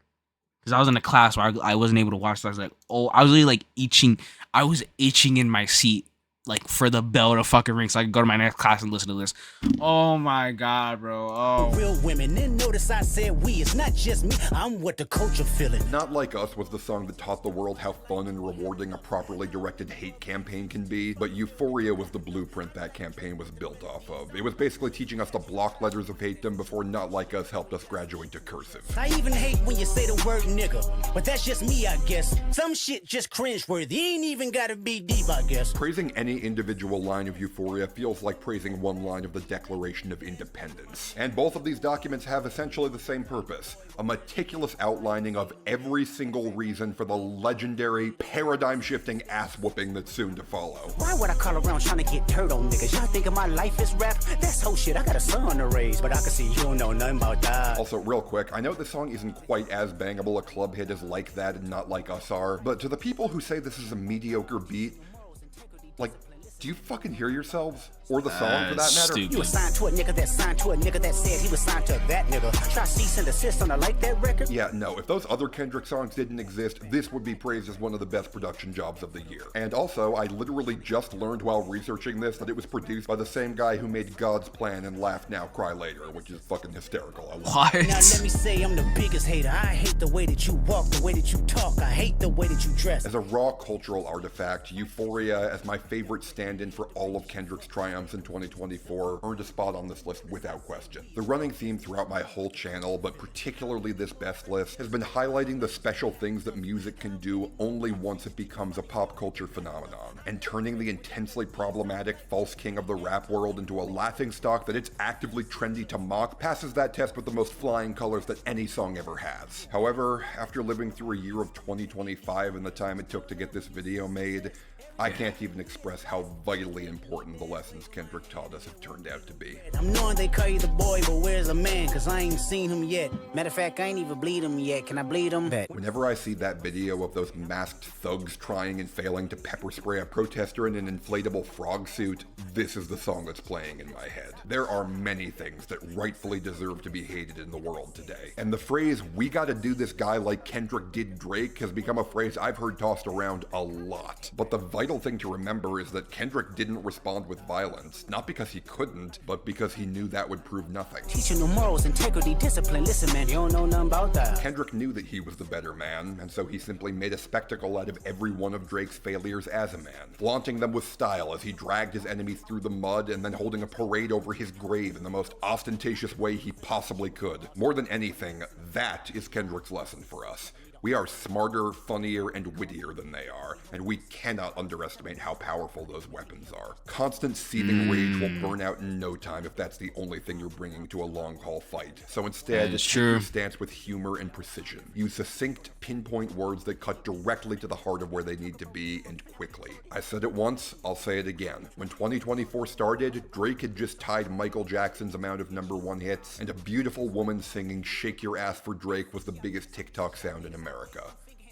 Because I was in a class where I wasn't able to watch, so I was like, oh, I was really like itching. I was itching in my seat, like, for the bell to fucking ring so I could go to my next class and listen to this. Oh my god, bro. Oh. Real women, then notice I said we. It's not just me. I'm what the culture feeling. Not Like Us was the song that taught the world how fun and rewarding a properly directed hate campaign can be, but Euphoria was the blueprint that campaign was built off of. It was basically teaching us the block letters of hatedom before Not Like Us helped us graduate to cursive. I even hate when you say the word nigga, but that's just me, I guess. Some shit just cringeworthy. Ain't even gotta be deep, I guess. Praising any individual line of Euphoria feels like praising one line of the Declaration of Independence. And both of these documents have essentially the same purpose, a meticulous outlining of every single reason for the legendary, paradigm-shifting ass-whooping that's soon to follow. Why would I call around trying to get dirt on niggas? Y'all thinking my life is rap? That's whole shit. I got a son to raise, but I can see you don't know nothing about that. Also, real quick, I know this song isn't quite as bangable a club hit as Like That and Not Like Us are, but to the people who say this is a mediocre beat, like, do you fucking hear yourselves? Or the song, for that matter? Stupid. You assigned to a nigga that signed to a nigga that said he was signed to that nigga. Try cease and desist on a Like That record? Yeah, no, if those other Kendrick songs didn't exist, this would be praised as one of the best production jobs of the year. And also, I literally just learned while researching this that it was produced by the same guy who made God's Plan and Laugh Now, Cry Later, which is fucking hysterical. I love it. Now let me say I'm the biggest hater. I hate the way that you walk, the way that you talk. I hate the way that you dress. As a raw cultural artifact, Euphoria, as my favorite stand-in for all of Kendrick's triumphs in 2024, earned a spot on this list without question. The running theme throughout my whole channel, but particularly this best list, has been highlighting the special things that music can do only once it becomes a pop culture phenomenon, and turning the intensely problematic false king of the rap world into a laughingstock that it's actively trendy to mock passes that test with the most flying colors that any song ever has. However, after living through a year of 2025 and the time it took to get this video made, I can't even express how vitally important the lessons Kendrick taught us have turned out to be. I'm knowing they call you the boy, but where's the man? Cause I ain't seen him yet. Matter of fact, I ain't even bleed him yet. Can I bleed him? Whenever I see that video of those masked thugs trying and failing to pepper spray a protester in an inflatable frog suit, this is the song that's playing in my head. There are many things that rightfully deserve to be hated in the world today. And the phrase, "we gotta do this guy like Kendrick did Drake," has become a phrase I've heard tossed around a lot. But the vital thing to remember is that Kendrick didn't respond with violence, not because he couldn't, but because he knew that would prove nothing. Teaching them morals, integrity, discipline. Listen, man, you don't know nothing about that. Kendrick knew that he was the better man, and so he simply made a spectacle out of every one of Drake's failures as a man, flaunting them with style as he dragged his enemies through the mud and then holding a parade over his grave in the most ostentatious way he possibly could. More than anything, that is Kendrick's lesson for us. We are smarter, funnier, and wittier than they are, and we cannot underestimate how powerful those weapons are. Constant seething rage will burn out in no time if that's the only thing you're bringing to a long-haul fight. So instead, take your stance with humor and precision. Use succinct, pinpoint words that cut directly to the heart of where they need to be, and quickly. I said it once, I'll say it again. When 2024 started, Drake had just tied Michael Jackson's amount of #1 hits, and a beautiful woman singing "Shake Your Ass for Drake" was the biggest TikTok sound in America.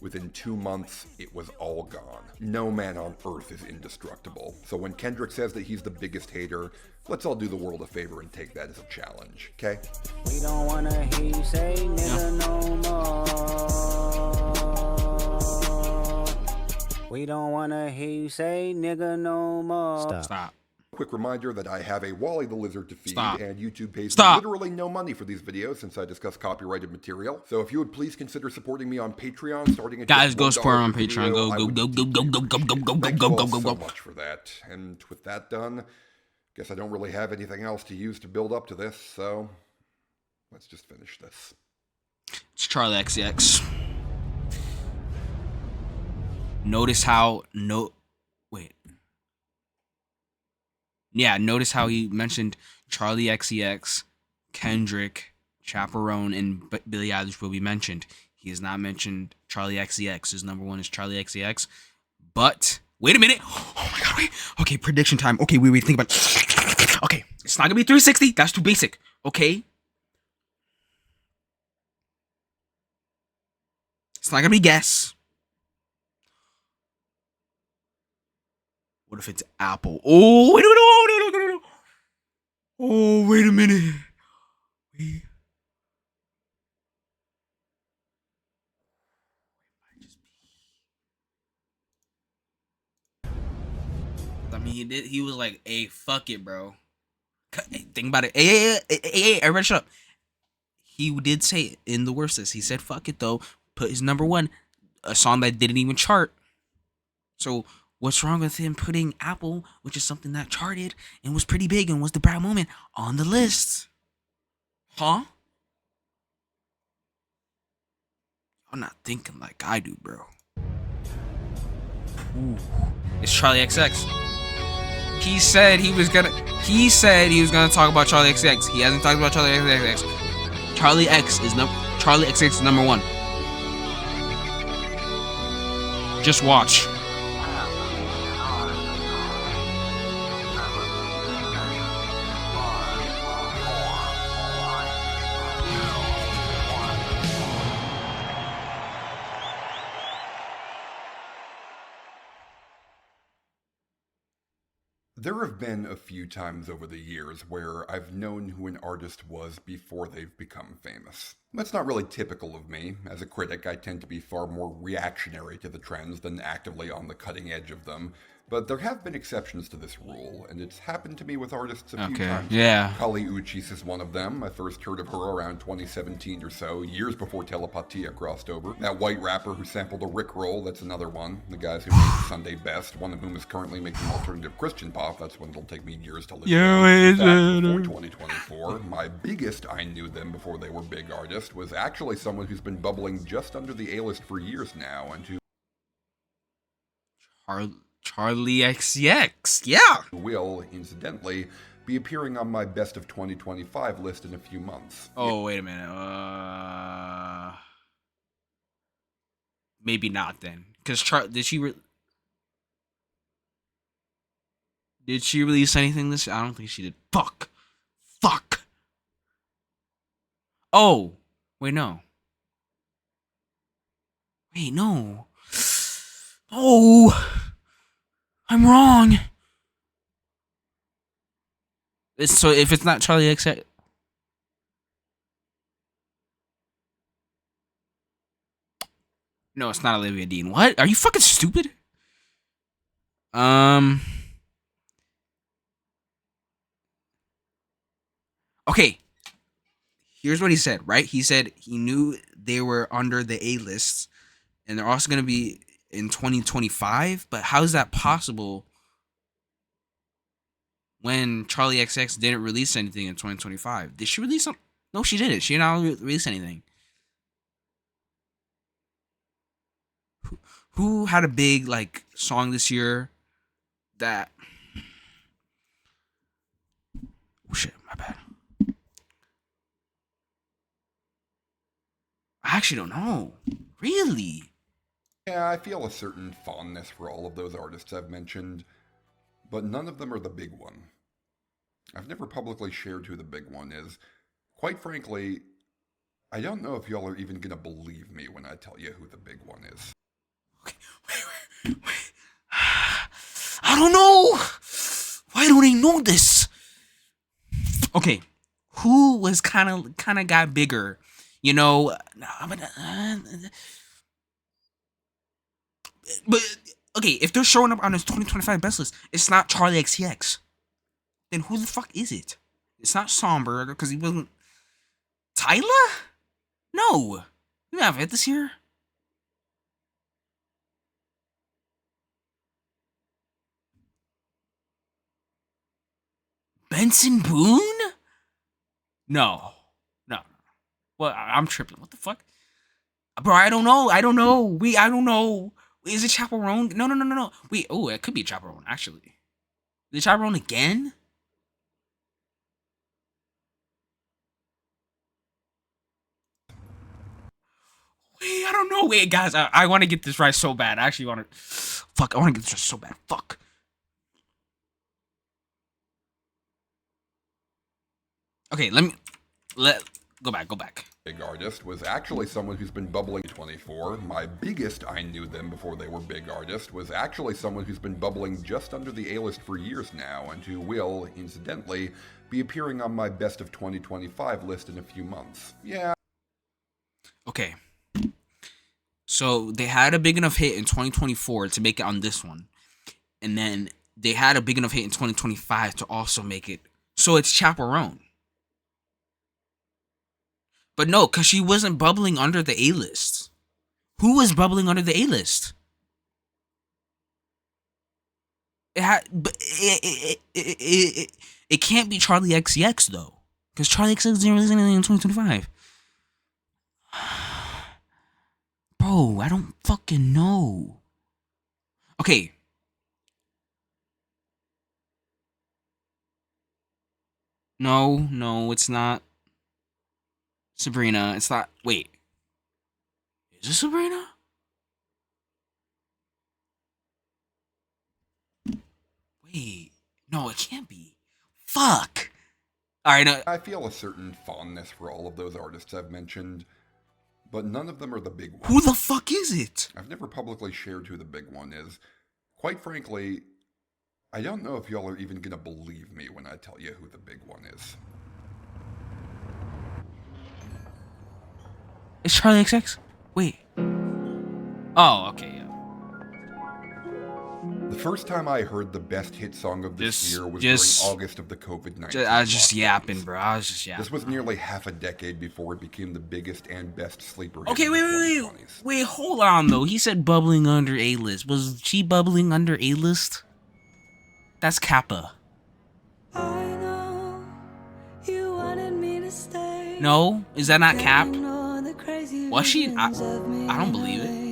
Within 2 months, it was all gone. No man on earth is indestructible. So when Kendrick says that he's the biggest hater, let's all do the world a favor and take that as a challenge, okay? We don't wanna hear you say nigga no more. We don't wanna hear you say nigga no more. Stop. Quick reminder that I have a Wally the Lizard to feed, Stop. and YouTube pays Stop. me literally no money for these videos since I discuss copyrighted material. So if you would please consider supporting me on Patreon, starting at Guys, just go $1 support on per Patreon. video, Go, I go, would- go, go, go, go, go, go, go, Thank go, you go, all go, so go. much for that. And with that done, guess I don't really have anything else to use to build up to this, so let's just finish this. It's Charlie XCX. Notice how notice how he mentioned Charlie XCX, Kendrick, Chaperone, and Billie Eilish will be mentioned. He has not mentioned Charlie XCX. His #1 is Charlie XCX. But wait a minute. Oh my god, wait. Okay, prediction time. Okay, wait, think about it. Okay, it's not gonna be 360. That's too basic. Okay. It's not gonna be guess. What if it's Apple? Oh, wait a minute. No. Oh, wait a minute. I mean, he was like, "Hey, fuck it, bro." Think about it. Hey, everybody shut up. He did say it in the worst list. He said, "Fuck it," though. Put his #1, a song that didn't even chart. So what's wrong with him putting Apple, which is something that charted and was pretty big and was the proud moment, on the list? Huh? I'm not thinking like I do, bro. Ooh. It's Charlie XX. He said he was gonna talk about Charlie XX. He hasn't talked about Charlie XX. Charlie XX is #1. Just watch. There have been a few times over the years where I've known who an artist was before they've become famous. That's not really typical of me. As a critic, I tend to be far more reactionary to the trends than actively on the cutting edge of them. But there have been exceptions to this rule, and it's happened to me with artists a few times. Yeah. Kali Uchis is one of them. I first heard of her around 2017 or so, years before Telepatia crossed over. That white rapper who sampled a Rickroll, that's another one. The guys who made Sunday Best, one of whom is currently making alternative Christian pop. That's one that'll take me years to listen to. Before 2024, my biggest I knew them before they were big artists was actually someone who's been bubbling just under the A-list for years now, and who Charlie XCX, yeah. Will, incidentally, be appearing on my Best of 2025 list in a few months. Oh, wait a minute. Maybe not then. Because did she... Did she release anything this year? I don't think she did. Fuck. Oh. Wait, no. Oh. I'm wrong. So if it's not Charlie XX... No, it's not Olivia Dean. What? Are you fucking stupid? Okay. Here's what he said, right? He said he knew they were under the A-list, and they're also going to be in 2025. But how is that possible when Charlie XX didn't release anything in 2025? Did she release something? No, she didn't. She did not release anything. Who had a big, like, song this year that... Oh, shit. My bad. I actually don't know. Really? Yeah, I feel a certain fondness for all of those artists I've mentioned, but none of them are the big one. I've never publicly shared who the big one is. Quite frankly, I don't know if y'all are even gonna believe me when I tell you who the big one is. Wait. I don't know. Why don't I know this? Okay, who was kind of got bigger? You know, but okay, if they're showing up on this 2025 best list, it's not Charlie XCX. Then who the fuck is it? It's not Somber because he wasn't. Tyler? No, you have it this year. Benson Boone? No. Well, I'm tripping. What the fuck? Bro, I don't know. I don't know. Is it Chaperone? No. Wait, oh, it could be Chaperone, actually. Is it Chaperone again? Wait, I don't know. Wait, guys, I want to get this right so bad. I actually want to... Fuck, I want to get this right so bad. Fuck. Okay, go back. Big artist was actually someone who's been bubbling 24. My biggest I knew them before they were big artist was actually someone who's been bubbling just under the A-list for years now, and who will, incidentally, be appearing on my best of 2025 list in a few months. Yeah. Okay. So they had a big enough hit in 2024 to make it on this one. And then they had a big enough hit in 2025 to also make it. So it's Chaperone. But no, because she wasn't bubbling under the A-list. Who was bubbling under the A-list? It can't be Charlie XCX, though. Because Charlie XCX didn't release anything in 2025. Bro, I don't fucking know. Okay. No, it's not Sabrina. It's not. Wait. Is it Sabrina? Wait. No, it can't be. Fuck. Alright, no. I feel a certain fondness for all of those artists I've mentioned, but none of them are the big one. Who the fuck is it? I've never publicly shared who the big one is. Quite frankly, I don't know if y'all are even gonna believe me when I tell you who the big one is. It's Charlie XX? Wait. Oh, okay, yeah. The first time I heard the best hit song of this year was during August of the COVID-19. I was just yapping, bro. I was just yapping. This was nearly half a decade before it became the biggest and best sleeper hit. Okay, wait, hold on, though. He said bubbling under A-list. Was she bubbling under A-list? That's Kappa. No? Is that not Cap? Was she? I don't believe it.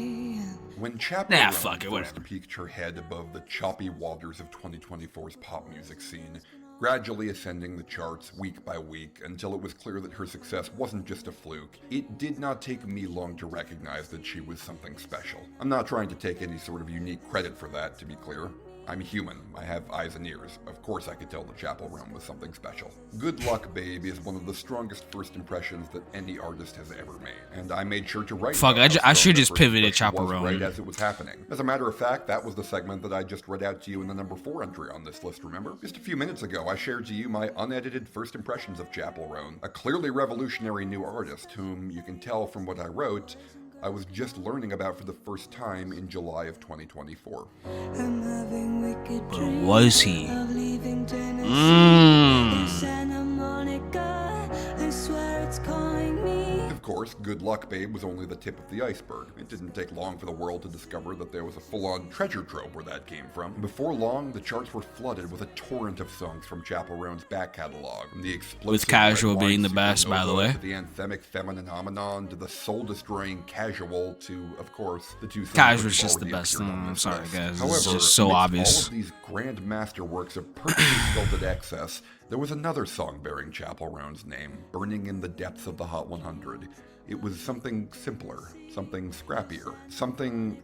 When Chaperone fuck it, whatever. first peeked her head above the choppy waters of 2024's pop music scene, gradually ascending the charts week by week until it was clear that her success wasn't just a fluke, it did not take me long to recognize that she was something special. I'm not trying to take any sort of unique credit for that, to be clear. I'm human. I have eyes and ears. Of course I could tell the Chapel Roan was something special. Good Luck Babe is one of the strongest first impressions that any artist has ever made, and I made sure to write Fuck, about I how should strong just that pivot first at impression Chapel was Roan. right as it was happening. As a matter of fact, that was the segment that I just read out to you in the number 4 entry on this list, remember? Just a few minutes ago, I shared to you my unedited first impressions of Chapel Roan, a clearly revolutionary new artist whom you can tell from what I wrote, I was just learning about for the first time in July of 2024. I'm having wicked dreams Was he? of leaving Tennessee Mm. in Santa Monica. I swear it's calling me. Of course, Good Luck Babe was only the tip of the iceberg. It didn't take long for the world to discover that there was a full-on treasure trove where that came from. Before long, the charts were flooded with a torrent of songs from Chapel Roan's back catalog, from the explosive With Casual Red Wine being the best, by the Supernova way. to the anthemic Femininomenon to the soul-destroying Casual to, of course, the two songs Casual's which just the already best. appeared on I'm this sorry, list. guys. However, It's just so amidst obvious. all of these grand masterworks of perfectly sculpted excess, there was another song bearing Chapel Roan's name, burning in the depths of the Hot 100. It was something simpler, something scrappier, something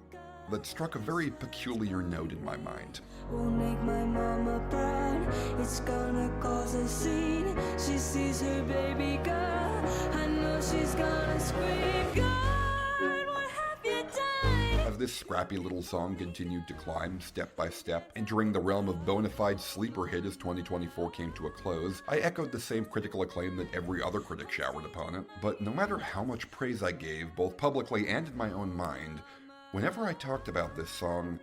that struck a very peculiar note in my mind. Won't make my mama proud. It's gonna cause a scene. She sees her baby girl. I know she's gonna scream. God, what have you done? As this scrappy little song continued to climb step by step, entering the realm of bona fide sleeper hit as 2024 came to a close, I echoed the same critical acclaim that every other critic showered upon it. But no matter how much praise I gave, both publicly and in my own mind, whenever I talked about this song,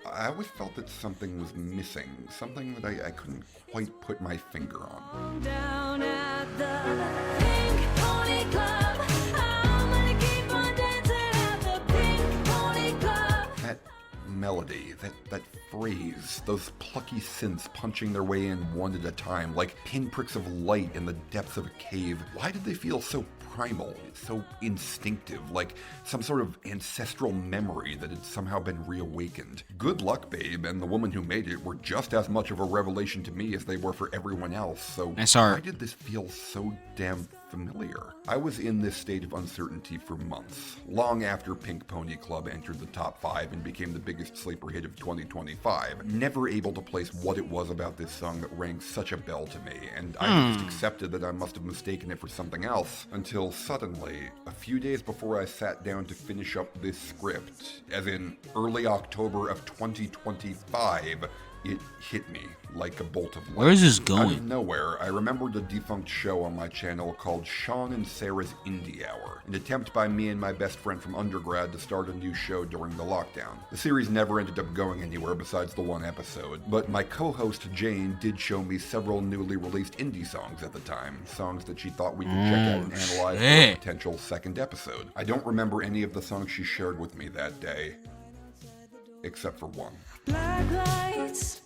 I always felt that something was missing, something that I couldn't quite put my finger on. Down at the Pink Pony Club. I'm gonna keep on dancing at the Pink Pony Club. That melody, that phrase, those plucky synths punching their way in one at a time, like pinpricks of light in the depths of a cave. Why did they feel so primal, so instinctive, like some sort of ancestral memory that had somehow been reawakened? Good Luck Babe and the woman who made it were just as much of a revelation to me as they were for everyone else, so why did this feel so damn familiar? I was in this state of uncertainty for months, long after Pink Pony Club entered the top 5 and became the biggest sleeper hit of 2025, never able to place what it was about this song that rang such a bell to me, and I just accepted that I must have mistaken it for something else, until suddenly, a few days before I sat down to finish up this script, as in early October of 2025, it hit me like a bolt of light. Where is this Out going? of nowhere, I remembered a defunct show on my channel called Sean and Sarah's Indie Hour, an attempt by me and my best friend from undergrad to start a new show during the lockdown. The series never ended up going anywhere besides the one episode, but my co-host Jane did show me several newly released indie songs at the time, songs that she thought we could check out and analyze for a potential second episode. I don't remember any of the songs she shared with me that day, except for one. Black lights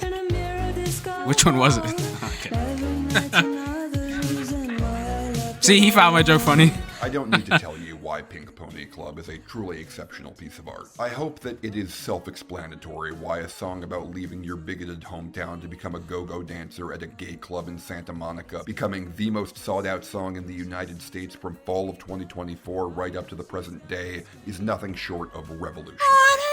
and a mirror disco. Which one was it? See, he found my joke funny. I don't need to tell you why Pink Pony Club is a truly exceptional piece of art. I hope that it is self-explanatory why a song about leaving your bigoted hometown to become a go-go dancer at a gay club in Santa Monica, becoming the most sought-out song in the United States from fall of 2024 right up to the present day, is nothing short of revolutionary.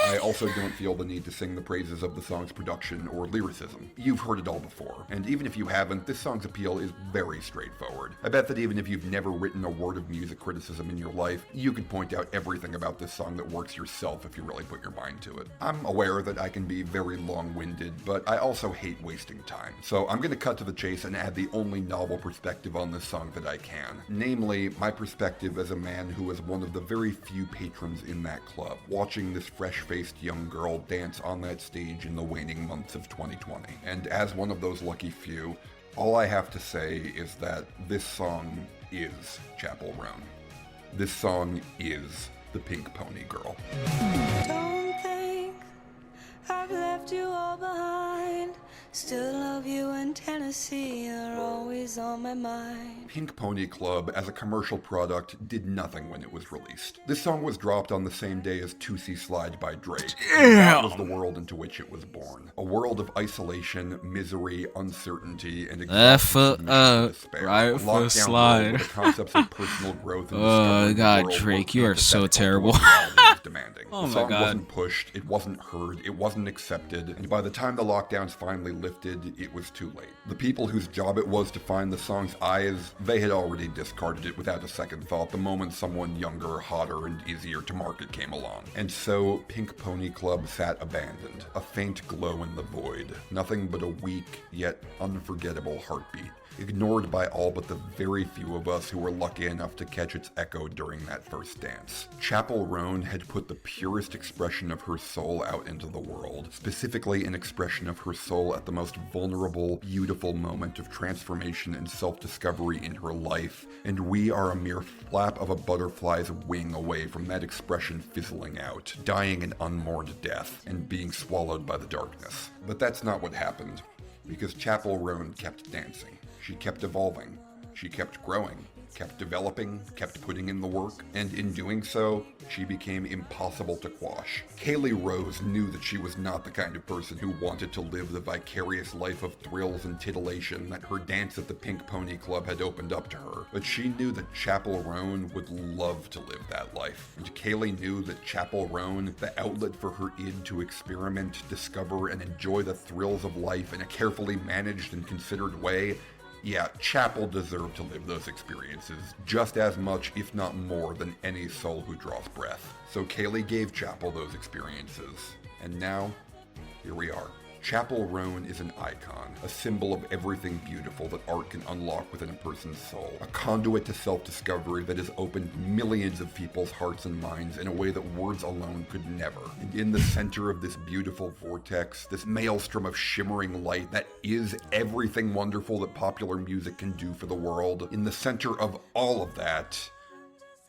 I also don't feel the need to sing the praises of the song's production or lyricism. You've heard it all before, and even if you haven't, this song's appeal is very straightforward. I bet that even if you've never written a word of music criticism in your life, you could point out everything about this song that works yourself if you really put your mind to it. I'm aware that I can be very long-winded, but I also hate wasting time. So I'm going to cut to the chase and add the only novel perspective on this song that I can. Namely, my perspective as a man who was one of the very few patrons in that club, watching this fresh-faced young girl dance on that stage in the waning months of 2020. And as one of those lucky few, all I have to say is that this song is Chapel Roan. This song is the Pink Pony Girl. Don't think I've left you all behind. Still love you in Tennessee, you're always on my mind. Pink Pony Club, as a commercial product, did nothing when it was released. This song was dropped on the same day as Tootsie Slide by Drake. And that was the world into which it was born. A world of isolation, misery, uncertainty, and despair. Right for slide. With the concepts of personal growth and Oh discovery God, in the world Drake, were you are good so that terrible. was demanding. Oh The my song God. wasn't pushed, it wasn't heard, it wasn't accepted, and by the time the lockdowns finally lifted, it was too late. The people whose job it was to find the song's eyes, they had already discarded it without a second thought the moment someone younger, hotter, and easier to market came along. And so, Pink Pony Club sat abandoned, a faint glow in the void, nothing but a weak, yet unforgettable heartbeat. Ignored by all but the very few of us who were lucky enough to catch its echo during that first dance. Chapel Roan had put the purest expression of her soul out into the world, specifically an expression of her soul at the most vulnerable, beautiful moment of transformation and self-discovery in her life, and we are a mere flap of a butterfly's wing away from that expression fizzling out, dying an unmourned death, and being swallowed by the darkness. But that's not what happened, because Chapel Roan kept dancing. She kept evolving, she kept growing, kept developing, kept putting in the work, and in doing so, she became impossible to quash. Kaylee Rose knew that she was not the kind of person who wanted to live the vicarious life of thrills and titillation that her dance at the Pink Pony Club had opened up to her, but she knew that Chapel Roan would love to live that life. And Kaylee knew that Chapel Roan, the outlet for her id to experiment, discover, and enjoy the thrills of life in a carefully managed and considered way, yeah, Chapel deserved to live those experiences just as much, if not more, than any soul who draws breath. So Kaylee gave Chapel those experiences. And now, here we are. Chapel Roan is an icon, a symbol of everything beautiful that art can unlock within a person's soul, a conduit to self-discovery that has opened millions of people's hearts and minds in a way that words alone could never. And in the center of this beautiful vortex, this maelstrom of shimmering light that is everything wonderful that popular music can do for the world, in the center of all of that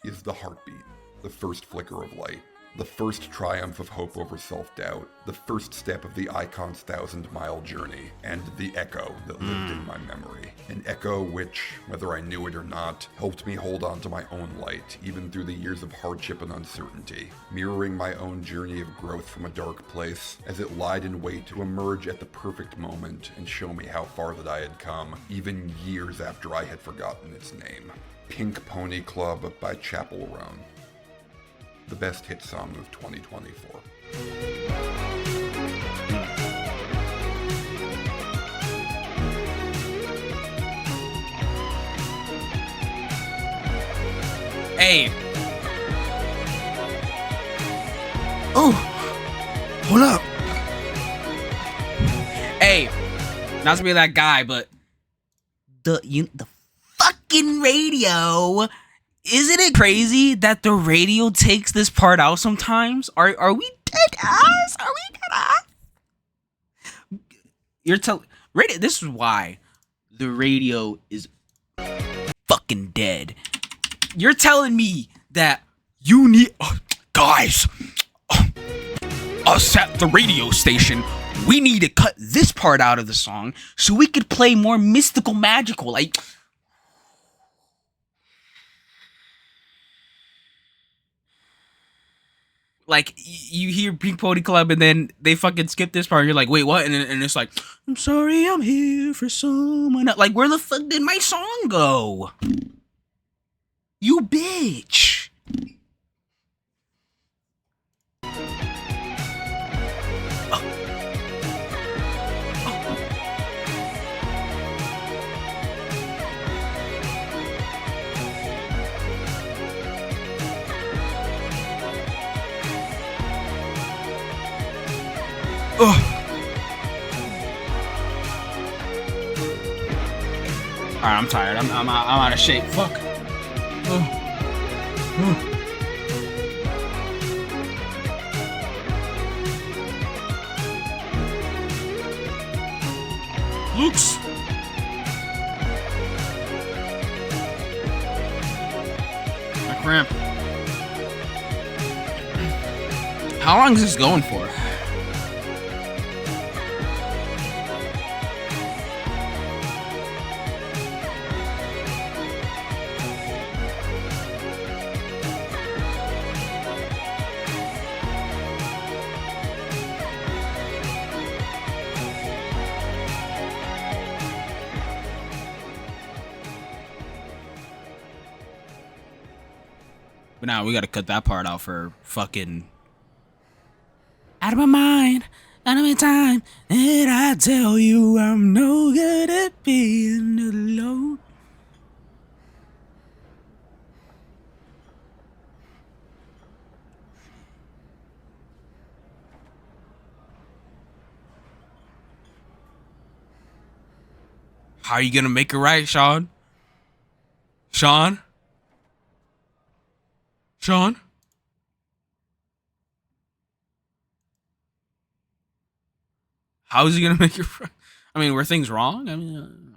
is the heartbeat, the first flicker of light. The first triumph of hope over self-doubt, the first step of the icon's 1,000-mile journey, and the echo that lived in my memory. An echo which, whether I knew it or not, helped me hold on to my own light, even through the years of hardship and uncertainty, mirroring my own journey of growth from a dark place, as it lied in wait to emerge at the perfect moment and show me how far that I had come, even years after I had forgotten its name. Pink Pony Club by Chapel Roan. The best hit song of 2024. Hey. Oh. Hold up. Hey. Not to be that guy, but the fucking radio. Isn't it crazy that the radio takes this part out sometimes? Are we dead ass? Are we dead ass? Radio. This is why the radio is fucking dead. You're telling me that you need guys. Us at the radio station, we need to cut this part out of the song so we could play more mystical, magical, like you hear Pink Pony Club and then they fucking skip this part. You're like, wait, what? And it's like, I'm sorry, I'm here for someone else. Like, where the fuck did my song go? You bitch. Alright, I'm tired. I'm out of shape. Fuck. Looks. My cramp. How long is this going for? But now we gotta cut that part out for fucking out of my mind, out of my time. And I tell you I'm no good at being alone. How are you gonna make it right, Sean? Sean? Sean? How is he gonna make it right? I mean, were things wrong? I mean,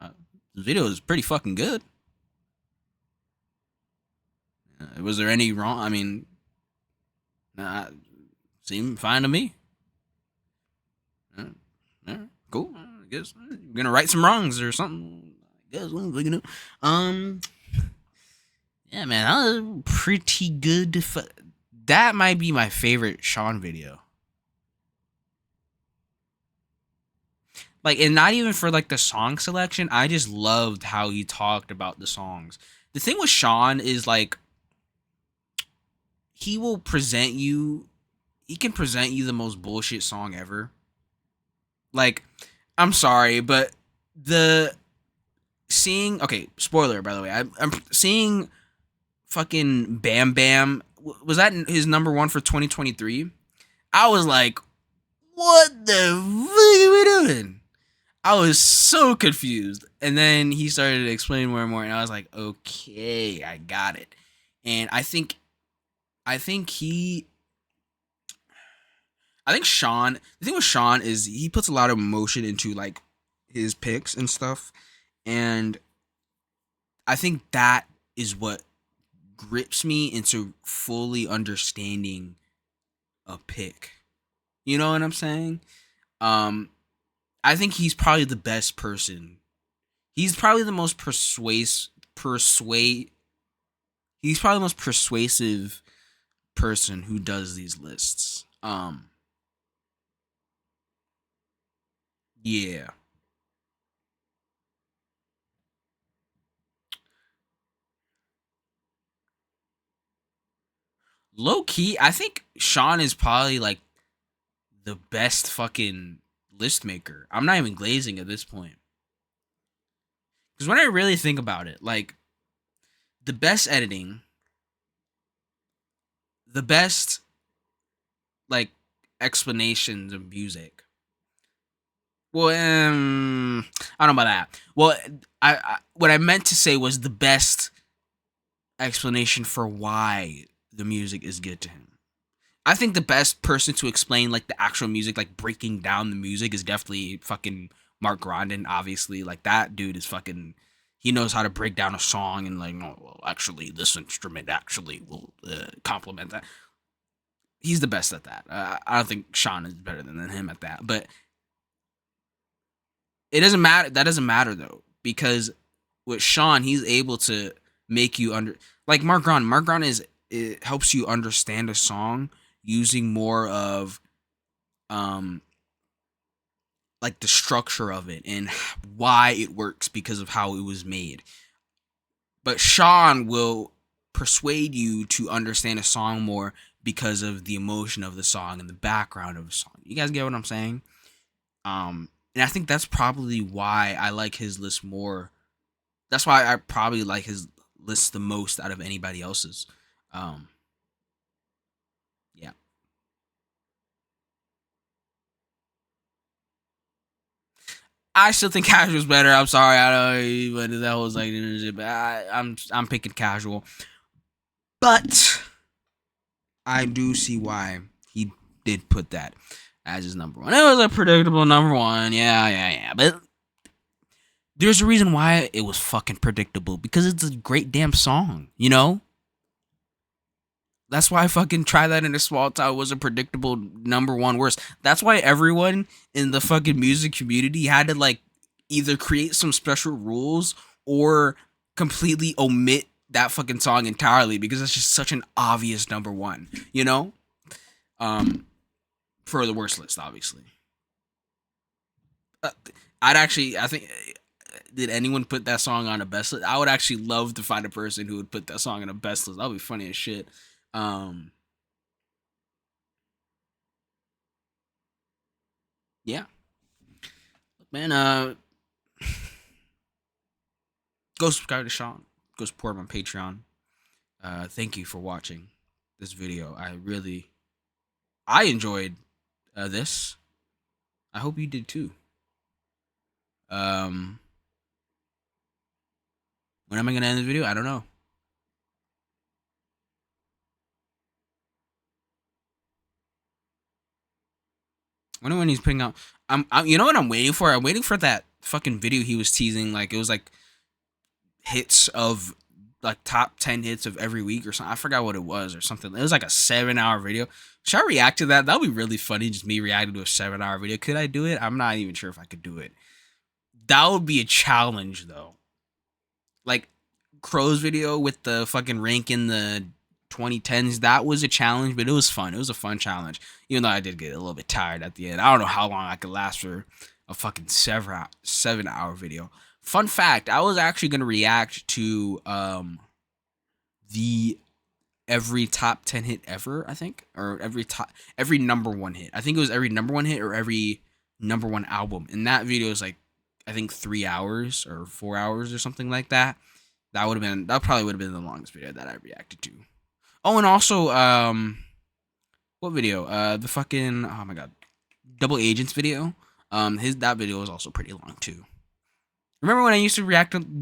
the video is pretty fucking good. Was there any wrong? I mean, seemed fine to me. Cool. I guess you're gonna right some wrongs or something. I guess yeah, man, that was pretty good. That might be my favorite Sean video. Like, and not even for like the song selection. I just loved how he talked about the songs. The thing with Sean is like, he will present you. He can present you the most bullshit song ever. Like, I'm sorry, but okay, spoiler, by the way. I'm seeing fucking Bam Bam. Was that his number one for 2023? I was like, what the fuck are we doing? I was so confused. And then he started to explain more and more, and I was like, okay, I got it. And I think Sean, the thing with Sean is he puts a lot of emotion into like his picks and stuff. And I think that is what grips me into fully understanding a pick. You know what I'm saying? I think he's probably the best person. He's probably the most he's probably the most persuasive person who does these lists. Yeah. Low key, I think Sean is probably like the best fucking list maker. I'm not even glazing at this point. Because when I really think about it, like, the best editing, the best, like, explanations of music. Well, I don't know about that. Well, I what I meant to say was the best explanation for why the music is good to him. I think the best person to explain like the actual music, like breaking down the music, is definitely fucking Mark Grondin. Obviously, like that dude is fucking. He knows how to break down a song and like, oh, well, actually, this instrument actually will complement that. He's the best at that. I don't think Sean is better than him at that, but it doesn't matter. That doesn't matter though, because with Sean, he's able to make you like Mark Grondin. Mark Grondin it helps you understand a song using more of like the structure of it and why it works because of how it was made. But Sean will persuade you to understand a song more because of the emotion of the song and the background of the song. You guys get what I'm saying? And I think that's probably why I like his list more. That's why I probably like his list the most out of anybody else's. Yeah. I still think Casual's better. I'm sorry, I don't know what that was like, but I'm picking Casual. But I do see why he did put that as his number one. It was a predictable number one. Yeah. But there's a reason why it was fucking predictable, because it's a great damn song, you know? That's why I fucking Try That in a Small Town was a predictable number one worst. That's why everyone in the fucking music community had to like either create some special rules or completely omit that fucking song entirely, because it's just such an obvious number one, you know? For the worst list, obviously. I think, did anyone put that song on a best list? I would actually love to find a person who would put that song on a best list. That would be funny as shit. Yeah, man. Go subscribe to Sean. Go support him on Patreon. Thank you for watching this video. I enjoyed this. I hope you did too. When am I gonna end the video? I don't know. I wonder when he's putting out. You know what I'm waiting for? I'm waiting for that fucking video he was teasing. Like, it was like hits of like top 10 hits of every week or something. I forgot what it was or something. It was like a 7-hour video. Should I react to that? That would be really funny. Just me reacting to a 7-hour video. Could I do it? I'm not even sure if I could do it. That would be a challenge though. Like Crow's video with the fucking rank in the 2010s, that was a challenge, but it was fun. It was a fun challenge, even though I did get a little bit tired at the end. I don't know how long I could last for a fucking 7-hour video. Fun fact, I was actually going to react to the every top 10 hit ever, I think, or every number one hit. I think it was every number one hit or every number one album. And that video is like, I think 3 hours or 4 hours or something like that. That probably would have been the longest video that I reacted to. Oh, and also, what video? The fucking, oh my god, Double Agents video. That video was also pretty long too. Remember when I used to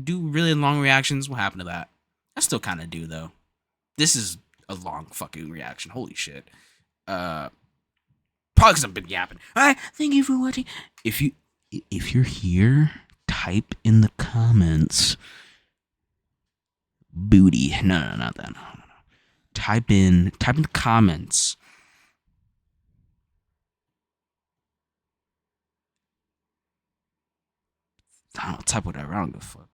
do really long reactions? What happened to that? I still kind of do though. This is a long fucking reaction. Holy shit. Probably because I've been yapping. Alright, thank you for watching. If you're here, type in the comments. Booty. No, not that. No. Type in the comments. I don't know, type whatever. I don't give a fuck.